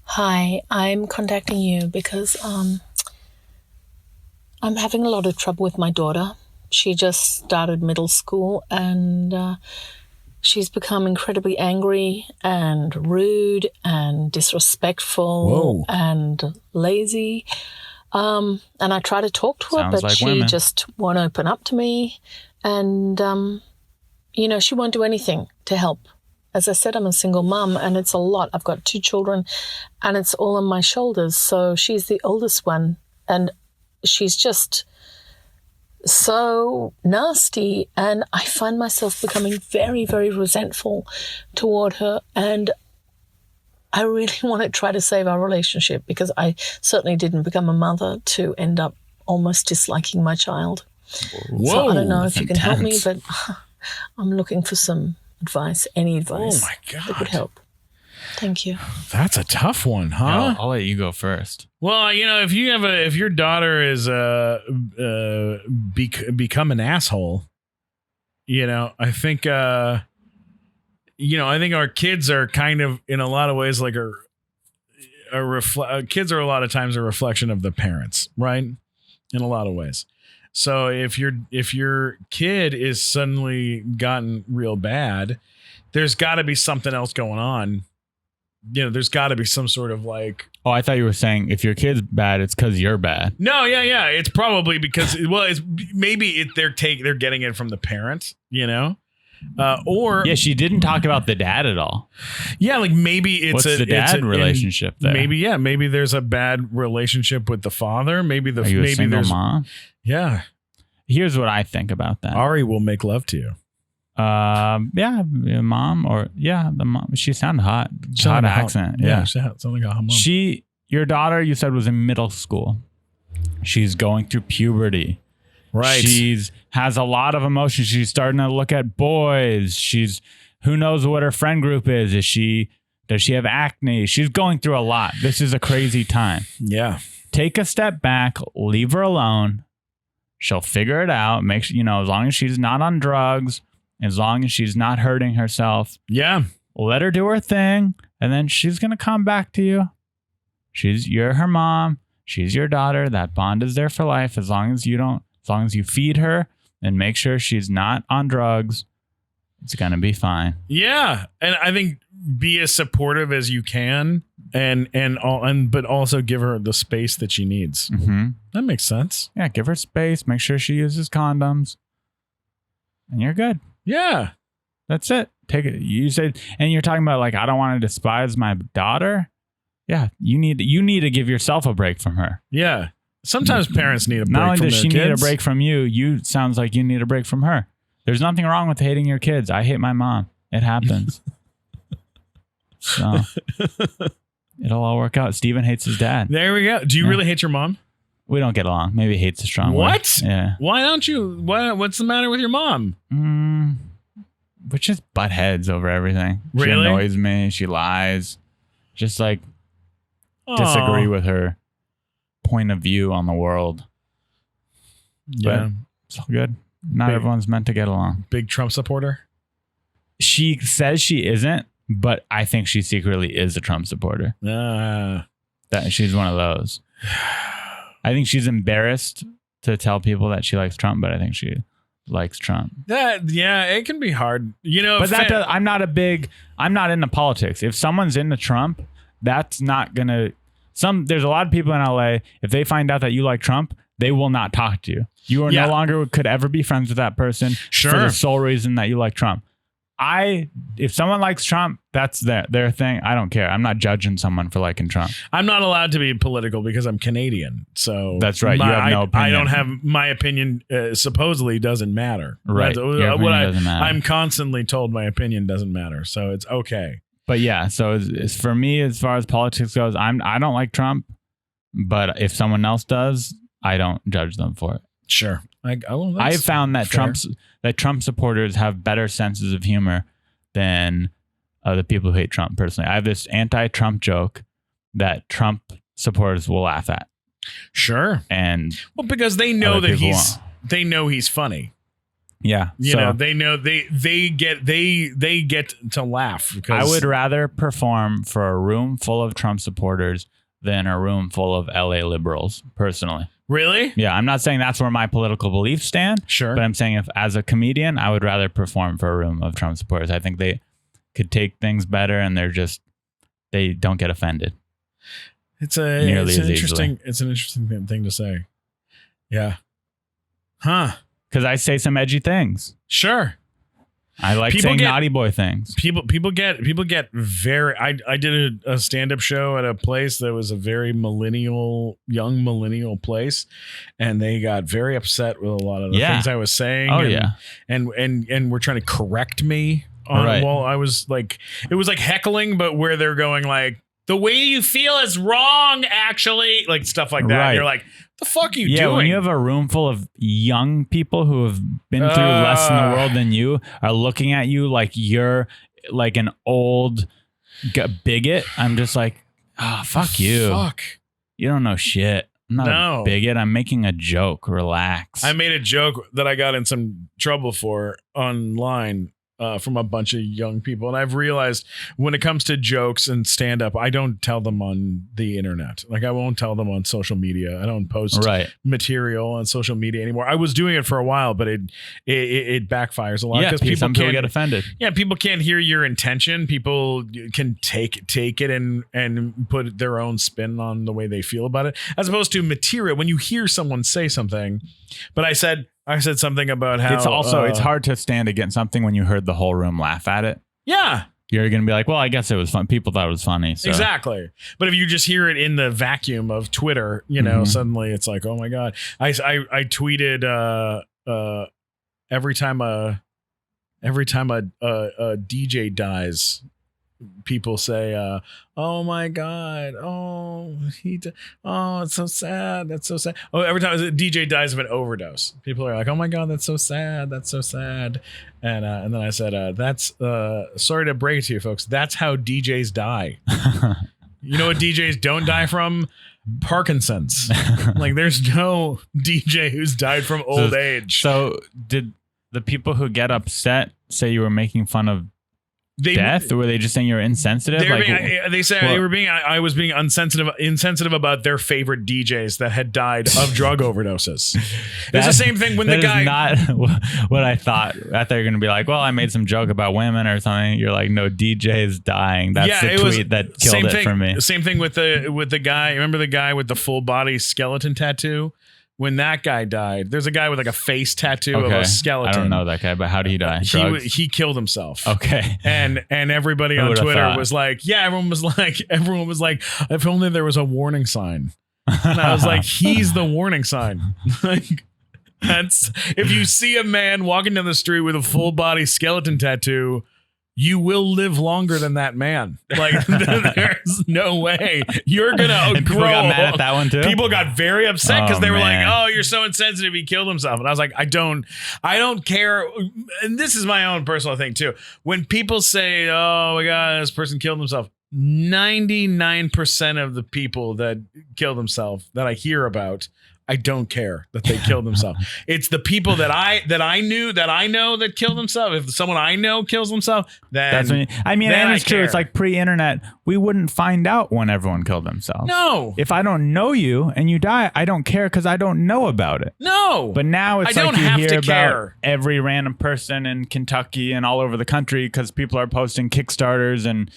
Hi, I'm contacting you because I'm having a lot of trouble with my daughter. She just started middle school, and she's become incredibly angry and rude and disrespectful and lazy. And I try to talk to her, but she just won't open up to me. And, she won't do anything to help. As I said, I'm a single mum, and it's a lot. I've got 2 children, and it's all on my shoulders. So she's the oldest one, and she's just so nasty, and I find myself becoming very, very resentful toward her, and I really want to try to save our relationship because I certainly didn't become a mother to end up almost disliking my child. Whoa, so I don't know if you can help me, intense. but I'm looking for some advice, any advice Oh my God. that would help. Thank you. That's a tough one, huh? I'll let you go first. Well, if your daughter is become an asshole, I think I think our kids are kind of in a lot of ways like kids are a lot of times a reflection of the parents, right? In a lot of ways. So if your kid is suddenly gotten real bad, there's got to be something else going on. There's got to be some sort of like. Oh, I thought you were saying if your kid's bad, it's because you're bad. No, yeah. It's probably because it's maybe they're getting it from the parent, or she didn't talk about the dad at all. Yeah, like maybe it's the dad relationship there. Maybe there's a bad relationship with the father. Maybe Are you a single there's mom? Yeah. Here's what I think about that. Ari will make love to you. Mom or the mom. She sounded hot. Hot accent. Yeah. Sounded like a hot mom. Your daughter, you said, was in middle school. She's going through puberty. Right. She's has a lot of emotions. She's starting to look at boys. Who knows what her friend group is? Does she have acne? She's going through a lot. This is a crazy time. Yeah. Take a step back, leave her alone. She'll figure it out. Make sure, as long as she's not on drugs, as long as she's not hurting herself. Yeah. let her do her thing, and then she's going to come back to you. You're her mom. She's your daughter. That bond is there for life. As long as you feed her and make sure she's not on drugs, it's going to be fine. Yeah. And I think be as supportive as you can but also give her the space that she needs. Mm-hmm. That makes sense. Yeah. Give her space. Make sure she uses condoms. And you're good. Yeah. That's it. Take it. You said, and you're talking about like, I don't want to despise my daughter. Yeah. You need to give yourself a break from her. Yeah. Sometimes parents need a break from their kids. Not only does she need a break from you, sounds like you need a break from her. There's nothing wrong with hating your kids. I hate my mom. It happens. So it'll all work out. Steven hates his dad. There we go. Do you really hate your mom? We don't get along. Maybe hate's a strong word. What? Yeah. Why don't you? What's the matter with your mom? We're just butt heads over everything. Really? She annoys me. She lies. Just like disagree with her point of view on the world. Yeah. But it's all good. Not everyone's meant to get along. Big Trump supporter? She says she isn't, but I think she secretly is a Trump supporter. Ah. That she's one of those. I think she's embarrassed to tell people that she likes Trump, but I think she likes Trump. It can be hard. But I'm not into politics. If someone's into Trump, that's not gonna there's a lot of people in LA, if they find out that you like Trump, they will not talk to you. You are no longer could ever be friends with that person for the sole reason that you like Trump. If someone likes Trump, that's their thing. I don't care. I'm not judging someone for liking Trump. I'm not allowed to be political because I'm Canadian. So that's right. You have no opinion. I don't have my opinion. Supposedly doesn't matter. Right. Your opinion doesn't matter. I'm constantly told my opinion doesn't matter. So it's okay. But yeah. So it's for me, as far as politics goes, I don't like Trump, but if someone else does, I don't judge them for it. Sure. I have found that Trump supporters have better senses of humor than the people who hate Trump. Personally, I have this anti-Trump joke that Trump supporters will laugh at. Sure. And because they know that he's funny. Yeah. They know they get to laugh. Because I would rather perform for a room full of Trump supporters than a room full of LA liberals, personally. Really? Yeah, I'm not saying that's where my political beliefs stand. Sure. But I'm saying if as a comedian, I would rather perform for a room of Trump supporters. I think they could take things better and they don't get offended. It's an interesting thing to say. Yeah. Huh. Because I say some edgy things. Sure. I like saying naughty boy things. People get very. I did a stand-up show at a place that was a very young millennial place, and they got very upset with a lot of the things I was saying. Oh and were trying to correct me on. Well, I was like, it was like heckling, but where they're going like, the way you feel is wrong, actually, like stuff like that. And you're like, the fuck are you doing? Yeah, when you have a room full of young people who have been through less in the world than you are looking at you like you're like an old bigot, I'm just like, fuck you. Fuck. You don't know shit. I'm not a bigot. I'm making a joke. Relax. I made a joke that I got in some trouble for online from a bunch of young people. And I've realized when it comes to jokes and stand-up, I don't tell them on the internet. Like I won't tell them on social media. I don't post material on social media anymore. I was doing it for a while, but it backfires a lot because people can't get offended. Yeah, people can't hear your intention. People can take it and put their own spin on the way they feel about it, as opposed to material. When you hear someone say something, but I said something about how it's hard to stand against something when you heard the whole room laugh at it. Yeah. You're going to be like, well, I guess it was fun. People thought it was funny. So. Exactly. But if you just hear it in the vacuum of Twitter, suddenly it's like, oh my God. I tweeted every time a DJ dies, people say, oh my God, it's so sad, that's so sad. Oh, every time a DJ dies of an overdose, people are like, oh my God, that's so sad, and then I said, that's sorry to break it to you folks, that's how DJs die. You know what DJs don't die from? Parkinson's. Like there's no DJ who's died from old age. So did the people who get upset say you were making fun of death? Or were they just saying you're insensitive? They said I was being insensitive about their favorite DJs that had died of drug overdoses. It's the same thing when the guy. That is not what I thought. I thought you were going to be like, well, I made some joke about women or something. You're like, no, DJ's dying. That's the tweet that killed it for me. Same thing with the guy. Remember the guy with the full body skeleton tattoo? When that guy died, there's a guy with like a face tattoo of a skeleton. I don't know that guy, but how did he die? He killed himself. Okay. And everybody on Twitter was like, yeah, everyone was like, if only there was a warning sign. And I was like, he's the warning sign. Like, that's, if you see a man walking down the street with a full body skeleton tattoo, you will live longer than that man. Like, there's no way you're gonna and grow. People got mad at that one too. People got very upset because they were man. like, "Oh, you're so insensitive. He killed himself." And I was like, I don't care. And this is my own personal thing too. When people say, "Oh my God, this person killed himself," 99% of the people that kill themselves that I hear about, I don't care that they killed themselves. It's the people that I know that killed themselves. If someone I know kills themselves, then that's when and it's true. It's like pre-internet. We wouldn't find out when everyone killed themselves. No. If I don't know you and you die, I don't care because I don't know about it. No. But now it's I like don't you have hear to about care. every random person in Kentucky and all over the country because people are posting Kickstarters and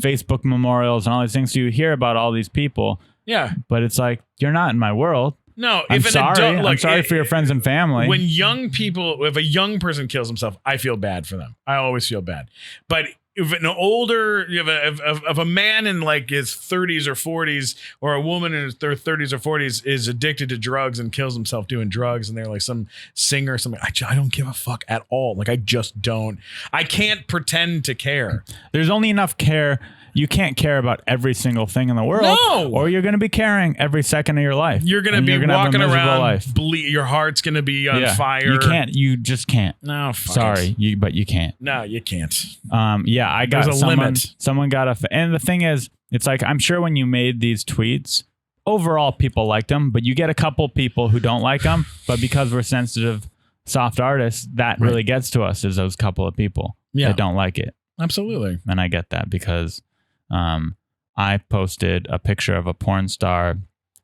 Facebook memorials and all these things. So you hear about all these people. Yeah. But it's like, you're not in my world. No, I'm sorry for your friends and family. When if a young person kills himself, I feel bad for them. I always feel bad. But if an older, if a man in like his 30s or 40s, or a woman in their 30s or 40s is addicted to drugs and kills himself doing drugs, and they're like some singer or something, I don't give a fuck at all. Like, I just don't. I can't pretend to care. There's only enough care. You can't care about every single thing in the world. No. Or you're going to be caring every second of your life. You're going to be walking around, your heart's going to be on fire. You can't. You just can't. No, fuck sorry, but you can't. No, you can't. I got There's a limit. Someone got and the thing is, it's like, I'm sure when you made these tweets, overall people liked them, but you get a couple people who don't like them. But because we're sensitive, soft artists, that really gets to us, is those couple of people that don't like it. Absolutely. And I get that because I posted a picture of a porn star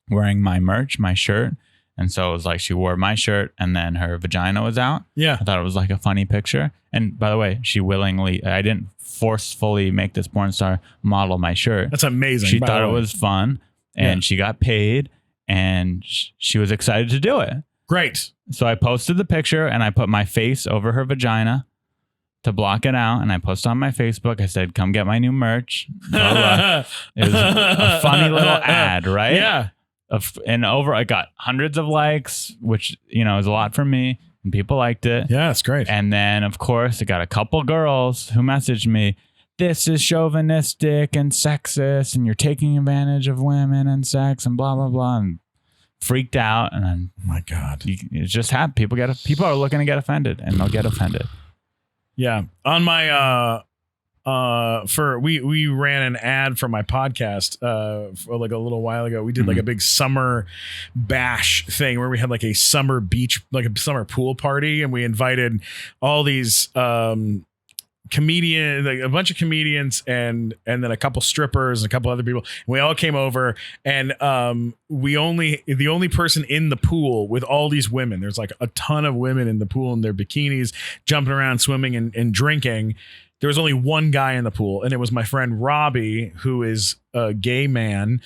wearing my merch, my shirt. And so it was like she wore my shirt and then her vagina was out. Yeah. I thought it was like a funny picture. And by the way, I didn't forcefully make this porn star model my shirt. That's amazing. She thought it was fun and she got paid and she was excited to do it. Great. So I posted the picture and I put my face over her vagina to block it out, and I posted on my Facebook. I said, "Come get my new merch." It was a funny little ad, right? Yeah. I got hundreds of likes, which is a lot for me, and people liked it. Yeah, it's great. And then, of course, I got a couple girls who messaged me, "This is chauvinistic and sexist, and you're taking advantage of women and sex, and blah blah blah." And freaked out, and I'm, oh my God, it's just happened. People are looking to get offended, and they'll get offended. Yeah. On my we ran an ad for my podcast for like a little while ago. We did like a big summer bash thing where we had like a summer beach, like a summer pool party, and we invited all these comedian, like a bunch of comedians and then a couple strippers and a couple other people. And we all came over, and the only person in the pool with all these women, there's like a ton of women in the pool in their bikinis, jumping around, swimming and drinking. There was only one guy in the pool, and it was my friend Robbie, who is a gay man.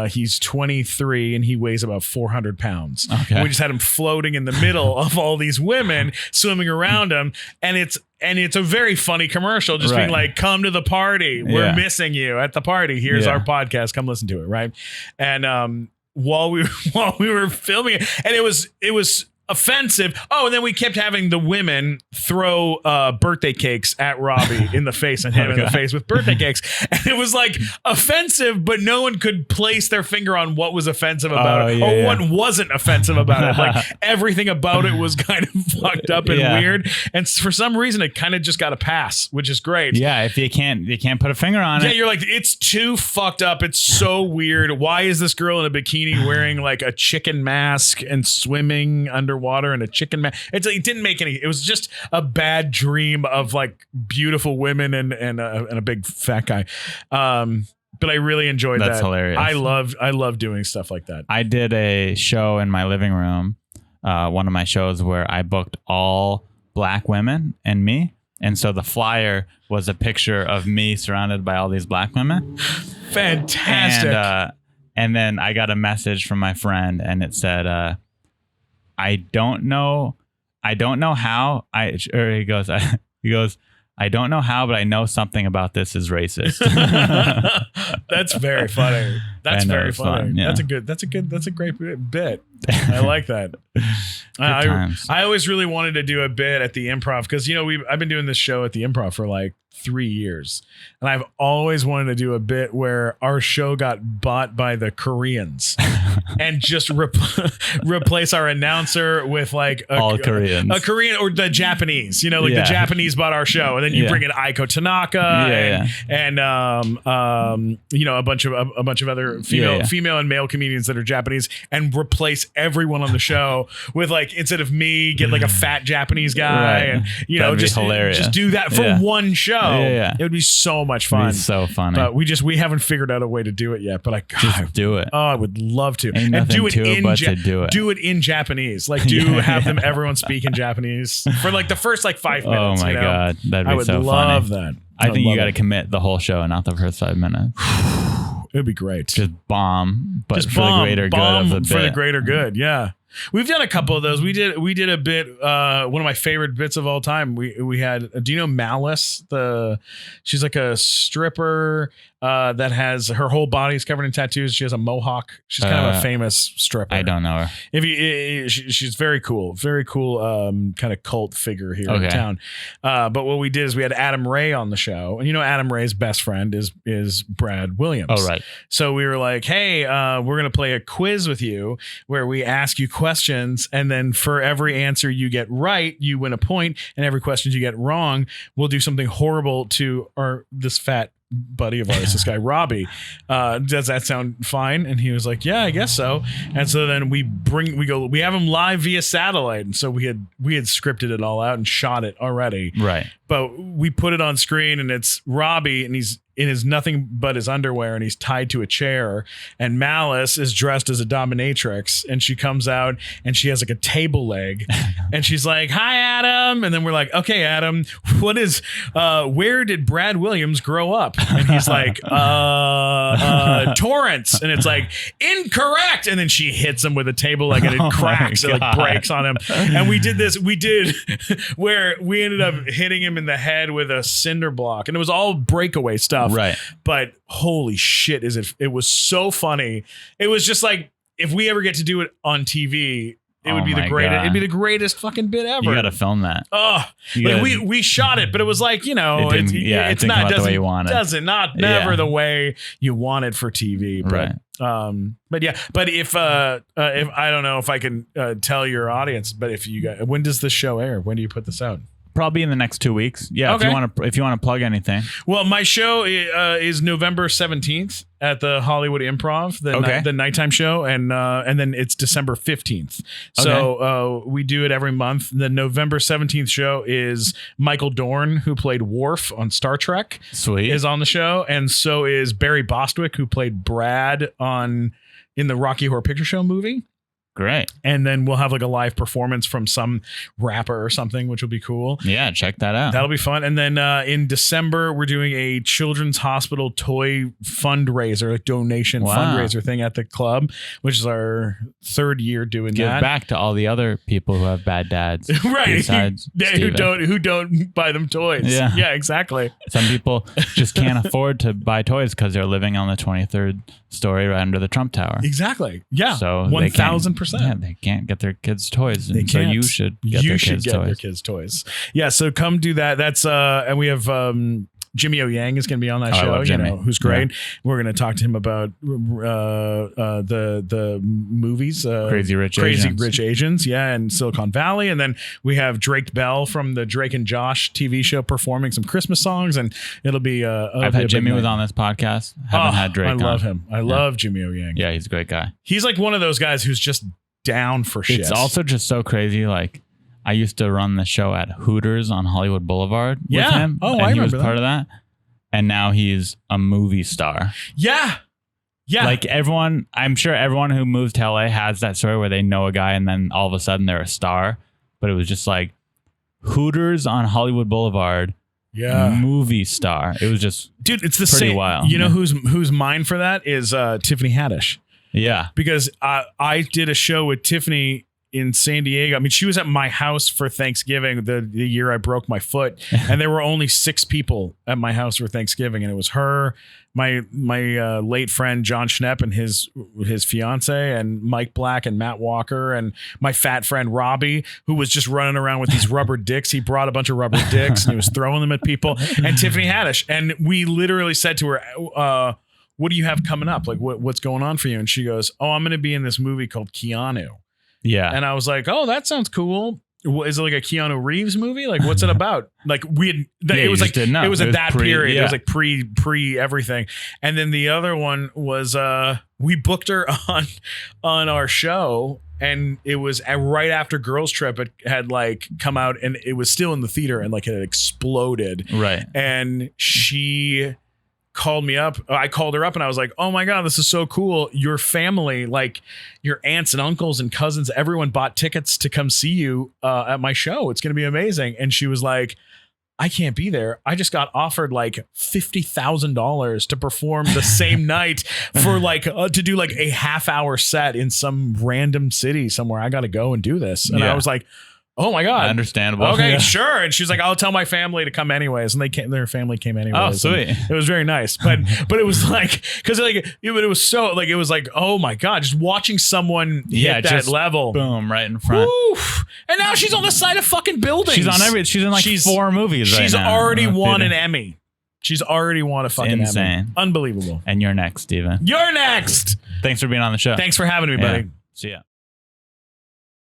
He's 23 and he weighs about 400 pounds. Okay. And we just had him floating in the middle of all these women swimming around him. And it's a very funny commercial, just being like, "Come to the party. We're missing you at the party. Here's our podcast. Come listen to it." Right. And while we were filming it, and it was offensive. Oh, and then we kept having the women throw birthday cakes at Robbie in the face and him in the face with birthday cakes. And it was like offensive, but no one could place their finger on what was offensive about it or what wasn't offensive about it. Like everything about it was kind of fucked up and weird. And for some reason, it kind of just got a pass, which is great. Yeah, if you can't put a finger on it. Yeah, you're like, it's too fucked up. It's so weird. Why is this girl in a bikini wearing like a chicken mask and swimming underwater? underwater and a chicken man. It didn't make any. It was just a bad dream of like beautiful women and a big fat guy. But I really enjoyed that. That's hilarious. I love doing stuff like that. I did a show in my living room, one of my shows where I booked all black women and me. And so the flyer was a picture of me surrounded by all these black women. Fantastic. And then I got a message from my friend and it said, I don't know how he goes, I don't know how, but I know something about this is racist. That's very funny. That's very funny. Fun, yeah. That's a great bit. I like that. I always really wanted to do a bit at the Improv because, I've been doing this show at the Improv for like 3 years. And I've always wanted to do a bit where our show got bought by the Koreans and just replace our announcer with like all Koreans. A Korean or the Japanese, the Japanese bought our show. And then you bring in Aiko Tanaka and a bunch of other female and male comedians that are Japanese and replace everyone on the show with like, instead of me, get like a fat Japanese guy and just do that for one show. It would be so much fun. It'd be so funny. But we haven't figured out a way to do it yet. But just do it. Oh, I would love to. Ain't and do it to in do it in Japanese. Like have everyone speak in Japanese for like the first like 5 minutes. Oh my God. That'd be so funny. I would love that. I think you got to commit the whole show and not the first 5 minutes. It would be great. Just bomb, but for the greater good of the bit. For the greater good, yeah. We've done a couple of those. We did a bit. One of my favorite bits of all time. We had. Do you know Malice? She's like a stripper that has her whole body's covered in tattoos. She has a mohawk. She's kind of a famous stripper. I don't know her. She's very cool, kind of cult figure here in town. But what we did is we had Adam Ray on the show, and Adam Ray's best friend is Brad Williams. Oh right. So we were like, hey, we're gonna play a quiz with you where we ask you questions, and then for every answer you get right, you win a point, and every question you get wrong, we'll do something horrible to this fat buddy of ours, this guy Robbie. Does that sound fine? And he was like, yeah, I guess so. And so then we have him live via satellite, and so we had scripted it all out and shot it already, right? But we put it on screen, and it's Robbie, and he's in his nothing but his underwear, and he's tied to a chair, and Malice is dressed as a dominatrix, and she comes out and she has like a table leg and she's like, hi Adam, and then we're like, okay Adam, where did Brad Williams grow up? And he's like, Torrance, and it's like, incorrect, and then she hits him with a table leg and it cracks, it like breaks on him. And we did where we ended up hitting him in the head with a cinder block, and it was all breakaway stuff. Right. But holy shit, it was so funny. It was just like, if we ever get to do it on TV, it would be the greatest. It'd be the greatest fucking bit ever. You got to film that. Oh, like we shot it, but it was like, it's not the way you want it. Never the way you want it for TV. But, right. But if I don't know if I can tell your audience, but when does this show air? When do you put this out? Probably in the next 2 weeks. Yeah. Okay. If you want to plug anything. Well, my show is November 17th at the Hollywood Improv, the nighttime show, and then it's December 15th. So we do it every month. The November 17th show is Michael Dorn, who played Worf on Star Trek. Sweet. Is on the show, and so is Barry Bostwick, who played Brad in the Rocky Horror Picture Show movie. Great. And then we'll have like a live performance from some rapper or something, which will be cool. Yeah, check that out. That'll be fun. And then in December, we're doing a Children's Hospital toy fundraiser, a donation fundraiser thing at the club, which is our third year doing that. Give back to all the other people who have bad dads. Right. Who don't buy them toys. Yeah, exactly. Some people just can't afford to buy toys because they're living on the 23rd story right under the Trump Tower. Exactly. Yeah. So 1,000%. Yeah, they can't get their kids toys. And so you should get their kids toys. Yeah, so come do that. That's and we have Jimmy O Yang is going to be on that show, who's great. Yeah. We're going to talk to him about the movies, Crazy Rich Asians, and Silicon Valley. And then we have Drake Bell from the Drake and Josh TV show performing some Christmas songs, and it'll be. I've had Jimmy was on this podcast. Haven't had Drake. I love him. I love Jimmy O Yang. Yeah, he's a great guy. He's like one of those guys who's just down for shit. It's also just so crazy. Like, I used to run the show at Hooters on Hollywood Boulevard with him. Oh, and I he was remember part of that. And now he's a movie star. Yeah. Like I'm sure everyone who moves to LA has that story where they know a guy and then all of a sudden they're a star. But it was just like Hooters on Hollywood Boulevard. Yeah. Movie star. It was just, dude, it's the pretty same. wild. You know who's mine for that is Tiffany Haddish. Yeah. Because I did a show with Tiffany in San Diego. I mean, she was at my house for Thanksgiving the year I broke my foot, and there were only 6 people at my house for Thanksgiving, and it was her, my late friend John Schnepp and his fiance, and Mike Black and Matt Walker, and my fat friend Robbie, who was just running around with these rubber dicks. He brought a bunch of rubber dicks and he was throwing them at people, and Tiffany Haddish. And we literally said to her, what do you have coming up? Like, what's going on for you? And she goes, oh, I'm going to be in this movie called Keanu. Yeah. And I was like, oh, that sounds cool. Is it like a Keanu Reeves movie? Like, what's it about? Like, it was like, it was at that period. Yeah. It was like pre everything. And then the other one was, we booked her on our show, and it was right after Girls Trip. It had like come out, and it was still in the theater, and like it had exploded. Right. And she called me up. I called her up and I was like, oh my God, this is so cool. Your family, like your aunts and uncles and cousins, everyone bought tickets to come see you at my show. It's going to be amazing. And she was like, I can't be there. I just got offered like $50,000 to perform the same night for like to do like a half-hour set in some random city somewhere. I got to go and do this. And I was like, oh my God. Understandable. Okay, sure. And she's like, I'll tell my family to come anyways. And their family came anyways. Oh, sweet. It was very nice. But it was like, cause like, it was so like, it was like, oh my God, just watching someone hit that level. Boom, right in front. Woof. And now she's on the side of fucking buildings. She's in like 4 movies right now. She's already won an Emmy. She's already won a fucking insane. Emmy. Unbelievable. And you're next, Steven. You're next. Thanks for being on the show. Thanks for having me, buddy. See ya.